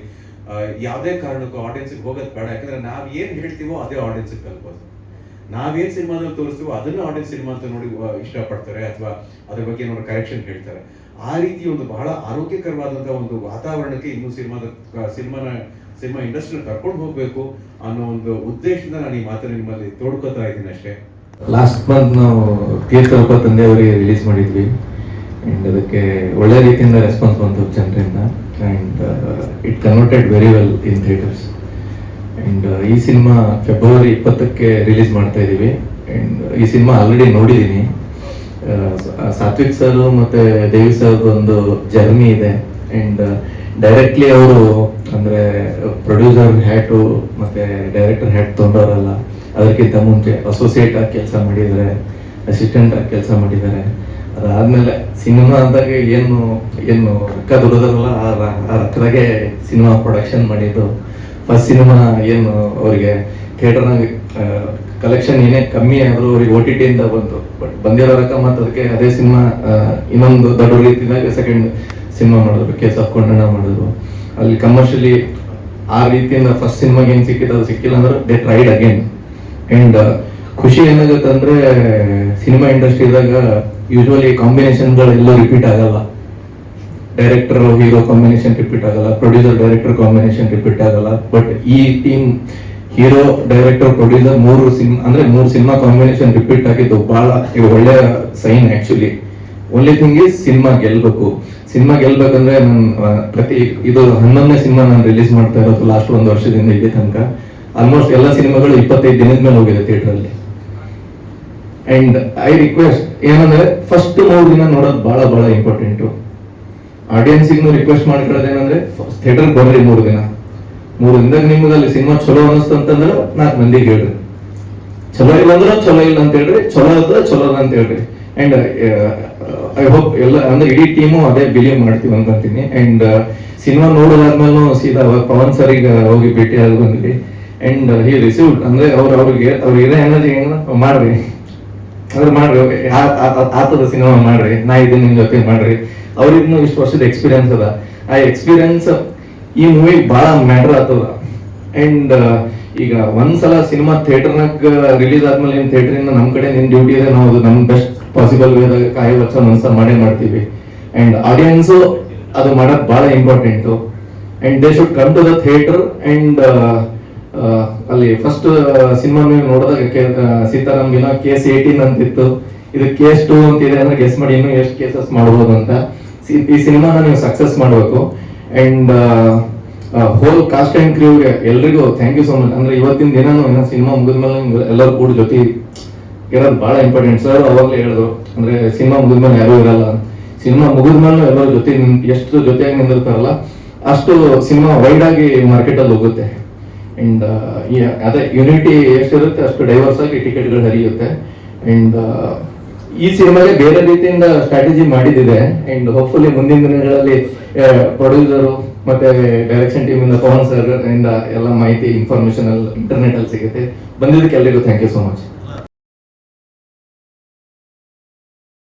ಯಾವುದೇ ಕಾರಣಕ್ಕೂ ಆಡಿಯನ್ಸ್ಗೆ ಹೋಗೋದು ಬೇಡ. ಯಾಕಂದ್ರೆ ನಾವ್ ಏನ್ ಹೇಳ್ತೀವೋ ಅದೇ ಆಡಿಯನ್ಸ್ಗೆ ತಲುಪೋದು. ನಾವೇನ್ ಸಿನಿಮಾದಲ್ಲಿ ತೋರಿಸ್ತೀವೋ ಅದನ್ನು ಆಡಿಯನ್ಸ್ ಸಿನಿಮಾ ಅಂತ ನೋಡಿ ಇಷ್ಟಪಡ್ತಾರೆ, ಅಥವಾ ಅದ್ರ ಬಗ್ಗೆ ಏನಾದ್ರು ಕರೆಕ್ಷನ್ ಹೇಳ್ತಾರೆ. ಆ ರೀತಿ ಒಂದು ಬಹಳ ಆರೋಗ್ಯಕರವಾದಂತಹ ಒಂದು ವಾತಾವರಣಕ್ಕೆ ಇನ್ನು ಸಿನಿಮಾ ಇಂಡಸ್ಟ್ರಿನ ಕರ್ಕೊಂಡು ಹೋಗ್ಬೇಕು ಅನ್ನೋ ಒಂದು ಉದ್ದೇಶದಿಂದ ನಾನು ಈ ಮಾತನ್ನು ನಿಮ್ಮಲ್ಲಿ ತೋಡ್ಕೋತಾ ಇದ್ದೀನಿ ಅಷ್ಟೇ. ಲಾಸ್ಟ್ ಮಂತ್ ನಾವು ತೀರ್ಥಲ್ಪ ತಂದೆಯವರಿಗೆ ರಿಲೀಸ್ ಮಾಡಿದ್ವಿ ಆ್ಯಂಡ್ ಅದಕ್ಕೆ ಒಳ್ಳೆ ರೀತಿಯಿಂದ ರೆಸ್ಪಾನ್ಸ್ ಬಂತು ಜನರಿಂದ and it converted very well in theatres. And ಈ ಸಿನಿಮಾ ಫೆಬ್ರವರಿ 20ಕ್ಕೆ ರಿಲೀಸ್ ಮಾಡ್ತಾ ಇದ್ದೀವಿ. ಆ್ಯಂಡ್ ಈ ಸಿನಿಮಾ ಆಲ್ರೆಡಿ ನೋಡಿದ್ದೀನಿ. ಸಾತ್ವಿಕ್ ಸರ್ ಮತ್ತು ದೇವಿ ಸರ್ದು ಒಂದು ಜರ್ನಿ ಇದೆ. ಆ್ಯಂಡ್ ಡೈರೆಕ್ಟ್ಲಿ ಅವರು ಅಂದರೆ ಪ್ರೊಡ್ಯೂಸರ್ ಹ್ಯಾಟು ಮತ್ತು ಡೈರೆಕ್ಟರ್ ಹ್ಯಾಟ್ ತೊಗೊಂಡವರಲ್ಲ. ಅದಕ್ಕಿಂತ ಮುಂಚೆ ಅಸೋಸಿಯೇಟ್ ಆಗಿ ಕೆಲಸ ಮಾಡಿದ್ದಾರೆ, ಅಸಿಸ್ಟೆಂಟ್ ಆಗಿ ಕೆಲಸ ಮಾಡಿದ್ದಾರೆ. ಅದಾದ್ಮೇಲೆ ಸಿನಿಮಾ ಅಂದಾಗ ಏನು ರೊಕ್ಕ ದುಡಿದಾರಲ್ಲ, ಆ ರೊಕ್ಕದಾಗೆ ಸಿನಿಮಾ ಪ್ರೊಡಕ್ಷನ್ ಮಾಡಿದ್ದು. ಫಸ್ಟ್ ಸಿನಿಮಾ ಏನು ಅವರಿಗೆ ಥಿಯೇಟರ್ನಾಗ ಕಲೆಕ್ಷನ್ ಏನೇ ಕಮ್ಮಿ ಆದರೂ ಅವ್ರಿಗೆ OTT ಇಂದ ಬಂತು. ಬಟ್ ಬಂದಿರೋ ರೊಕ್ಕ ಮತ್ತು ಅದಕ್ಕೆ ಅದೇ ಸಿನಿಮಾ ಇನ್ನೊಂದು ದೊಡ್ಡ ರೀತಿಯಾಗ ಸೆಕೆಂಡ್ ಸಿನಿಮಾ ಮಾಡಿದ್ರು, ಕೇಸ್ ಆಫ್ ಕೊಂಡಣ ಮಾಡಿದ್ರು. ಅಲ್ಲಿ ಕಮರ್ಷಿಯಲಿ ಆ ರೀತಿಯಿಂದ ಫಸ್ಟ್ ಸಿನಿಮಾಗೆ ಏನು ಸಿಕ್ಕಿದ್ದು ಅದು ಸಿಕ್ಕಿಲ್ಲ ಅಂದ್ರೆ ದೇ ಟ್ರೈಡ್ ಅಗೇನ್. ಆ್ಯಂಡ್ ಖುಷಿ ಏನಾಗುತ್ತೆ ಅಂದರೆ ಸಿನಿಮಾ ಇಂಡಸ್ಟ್ರಿದಾಗ ಯೂಶ್ವಲಿ ಕಾಂಬಿನೇಷನ್ಗಳು ಎಲ್ಲೂ ರಿಪೀಟ್ ಆಗಲ್ಲ. ಡೈರೆಕ್ಟರ್ ಹೀರೋ ಕಾಂಬಿನೇಷನ್ ರಿಪೀಟ್ ಆಗಲ್ಲ, ಪ್ರೊಡ್ಯೂಸರ್ ಡೈರೆಕ್ಟರ್ ಕಾಂಬಿನೇಷನ್ ರಿಪೀಟ್ ಆಗಲ್ಲ. ಬಟ್ ಈ ಟೀಮ್ ಹೀರೋ ಡೈರೆಕ್ಟರ್ ಪ್ರೊಡ್ಯೂಸರ್ ಮೂರು ಸಿನಿಮಾ ಕಾಂಬಿನೇಷನ್ ರಿಪೀಟ್ ಆಗಿದ್ದು ಬಹಳ ಇದು ಒಳ್ಳೆಯ sign actually. Only thing is cinema ಗೆಲ್ಬೇಕಂದ್ರೆ ಇದು 11ನೇ ಸಿನಿಮಾ ನಾನು ರಿಲೀಸ್ ಮಾಡ್ತಾ ಇರೋದು ಲಾಸ್ಟ್ 1 ವರ್ಷದಿಂದ ಇಲ್ಲಿ ತನಕ. ಆಲ್ಮೋಸ್ಟ್ ಎಲ್ಲ ಸಿನಿಮಾಗಳು 25 ದಿನದ ಮೇಲೆ ಹೋಗಿದೆ ಥಿಯೇಟರ್ ಅಲ್ಲಿ. ಅಂಡ್ ಐ ರಿಕ್ವೆಸ್ಟ್ ಏನಂದ್ರೆ ಫಸ್ಟ್ 3 ದಿನ ನೋಡೋದು ಬಹಳ ಬಹಳ ಇಂಪಾರ್ಟೆಂಟು. ಆಡಿಯನ್ಸಿಗೂ ರಿಕ್ವೆಸ್ಟ್ ಮಾಡ್ಕೊಳ್ಳೋದೇನಂದ್ರೆ ಥಿಯೇಟರ್ ಬರ್ರಿ 3 ದಿನದಾಗ ನಿಮ್ಗೆ ಅಲ್ಲಿ ಸಿನಿಮಾ ಚಲೋ ಅನಿಸ್ತು ಅಂತಂದ್ರೆ 4 ಮಂದಿಗೆ ಹೇಳ್ರಿ, ಚಲೋ ಇಲ್ಲ ಅಂದ್ರೆ ಚಲೋ ಇಲ್ಲ ಅಂತ ಹೇಳ್ರಿ, ಚಲೋ ಅದ ಚಲೋ ಅಂತ ಹೇಳ್ರಿ. ಅಂಡ್ ಐ ಹೋಪ್ ಎಲ್ಲ ಅಂದ್ರೆ ಇಡೀ ಟೀಮು ಅದೇ ಬಿಲೀವ್ ಮಾಡ್ತೀವಿ ಅನ್ಕೊಂತೀನಿ. ಅಂಡ್ ಸಿನಿಮಾ ನೋಡೋದಾದ್ಮೇಲೆ ಸೀದಾ ಪವನ್ ಸರಿಗೆ ಹೋಗಿ ಭೇಟಿ ಆಗಿ ಬಂದ್ವಿ. ಅಂಡ್ ಹಿ ರಿಸೀವ್ಡ್ ಅಂದ್ರೆ ಅವ್ರಿಗೆ ಇರೋ ಎನರ್ಜಿ ಮಾಡ್ರಿ ಅಂದ್ರೆ ಮಾಡ್ರಿ, ಆತದ ಸಿನಿಮಾ ಮಾಡ್ರಿ, ನಾ ಇದನ್ನ ನಿಮ್ ಜೊತೆ ಮಾಡ್ರಿ. ಅವ್ರಿಗೂ ಇಷ್ಟು ವರ್ಷದ ಎಕ್ಸ್ಪೀರಿಯನ್ಸ್ ಅದ. ಆ ಎಕ್ಸ್ಪೀರಿಯನ್ಸ್ ಈ ಮೂವಿ ಬಹಳ ಮ್ಯಾಟರ್ ಆಗ್ತದ. ಅಂಡ್ ಈಗ ಒಂದ್ಸಲ ಸಿನಿಮಾ ಥಿಯೇಟರ್ನಾಗ ರಿಲೀಸ್ ಆದ್ಮೇಲೆ ನಿಮ್ ಥಿಯೇಟರ್ ನಮ್ ಕಡೆ ನಿಮ್ ಡ್ಯೂಟಿ ಇದೆ, ನಾವು ನಮ್ ಬೆಸ್ಟ್ ಪಾಸಿಬಲ್ ವೇದಾಗ ಕಾಯಿ ವರ್ಷ ಮನ್ಸ ಮಾಡೇ ಮಾಡ್ತೀವಿ. ಅಂಡ್ ಆಡಿಯನ್ಸ್ ಅದು ಮಾಡೋದು ಬಹಳ important. And they should come to the theatre. And ಅಲ್ಲಿ ಫಸ್ಟ್ ಸಿನಿಮಾ ನೀವು ನೋಡಿದಾಗ ಸೀತಾರಾಮ್ಗಿನ ಕೇಸ್ 18 ಅಂತಿತ್ತು, ಇದು ಕೇಸ್ 2 ಅಂತಿದೆ ಅಂದ್ರೆ ಗೆಸ್ ಮಾಡಿ ಇನ್ನೂ ಎಷ್ಟು ಕೇಸಸ್ ಮಾಡ್ಬೋದು ಅಂತ. ಈ ಸಿನಿಮಾನ ನೀವು ಸಕ್ಸಸ್ ಮಾಡಬೇಕು. ಅಂಡ್ ಹೋಲ್ ಕಾಸ್ಟ್ ಅಂಡ್ ಕ್ರೂಗೆ ಎಲ್ರಿಗೂ ಥ್ಯಾಂಕ್ ಯು ಸೋ ಮಚ್. ಅಂದ್ರೆ ಇವತ್ತಿನ ದಿನ ಸಿನಿಮಾ ಮುಗಿದ್ಮೇಲೆ ಎಲ್ಲರೂ ಕೂಡ ಜೊತೆ ಇರೋದು ಬಹಳ ಇಂಪಾರ್ಟೆಂಟ್. ಸರ್ ಅವಾಗಲೇ ಹೇಳಿದ್ರು ಅಂದ್ರೆ ಸಿನಿಮಾ ಮುಗಿದ್ಮೇಲೆ ಯಾರು ಇರಲ್ಲ, ಸಿನಿಮಾ ಮುಗಿದ್ಮೇಲೆ ಎಲ್ಲರ ಜೊತೆ ಎಷ್ಟು ಜೊತೆಯಾಗಿ ನಿಂದಿರ್ತಾರಲ್ಲ ಅಷ್ಟು ಸಿನಿಮಾ ವೈಡ್ ಆಗಿ ಮಾರ್ಕೆಟ್ ಅಲ್ಲಿ ಹೋಗುತ್ತೆ. ಅಂಡ್ ಅದೇ ಯೂನಿಟಿ ಎಷ್ಟಿರುತ್ತೆ ಅಷ್ಟು ಡೈವರ್ಸ್ ಆಗಿ ಟಿಕೆಟ್ಗಳು ಹರಿಯುತ್ತೆ. ಅಂಡ್ ಈ ಸಿನಿಮಾಗೆ ಬೇರೆ ರೀತಿಯಿಂದ ಸ್ಟ್ರಾಟಜಿ ಮಾಡಿದಿದೆ. ಅಂಡ್ ಹೋಪ್ಫುಲಿ ಮುಂದಿನ ದಿನಗಳಲ್ಲಿ ಪ್ರೊಡ್ಯೂಸರು ಮತ್ತೆ ಡೈರೆಕ್ಷನ್ ಟೀಮ್ ಇಂದ ಪವನ್ ಸರ್ ಇಂದ ಎಲ್ಲ ಮಾಹಿತಿ ಇನ್ಫಾರ್ಮೇಶನ್ ಇಂಟರ್ನೆಟ್ ಅಲ್ಲಿ ಸಿಗುತ್ತೆ. ಬಂದಿದ್ದಕ್ಕೆ ಎಲ್ಲರಿಗೂ ಥ್ಯಾಂಕ್ ಯು ಸೋ ಮಚ್.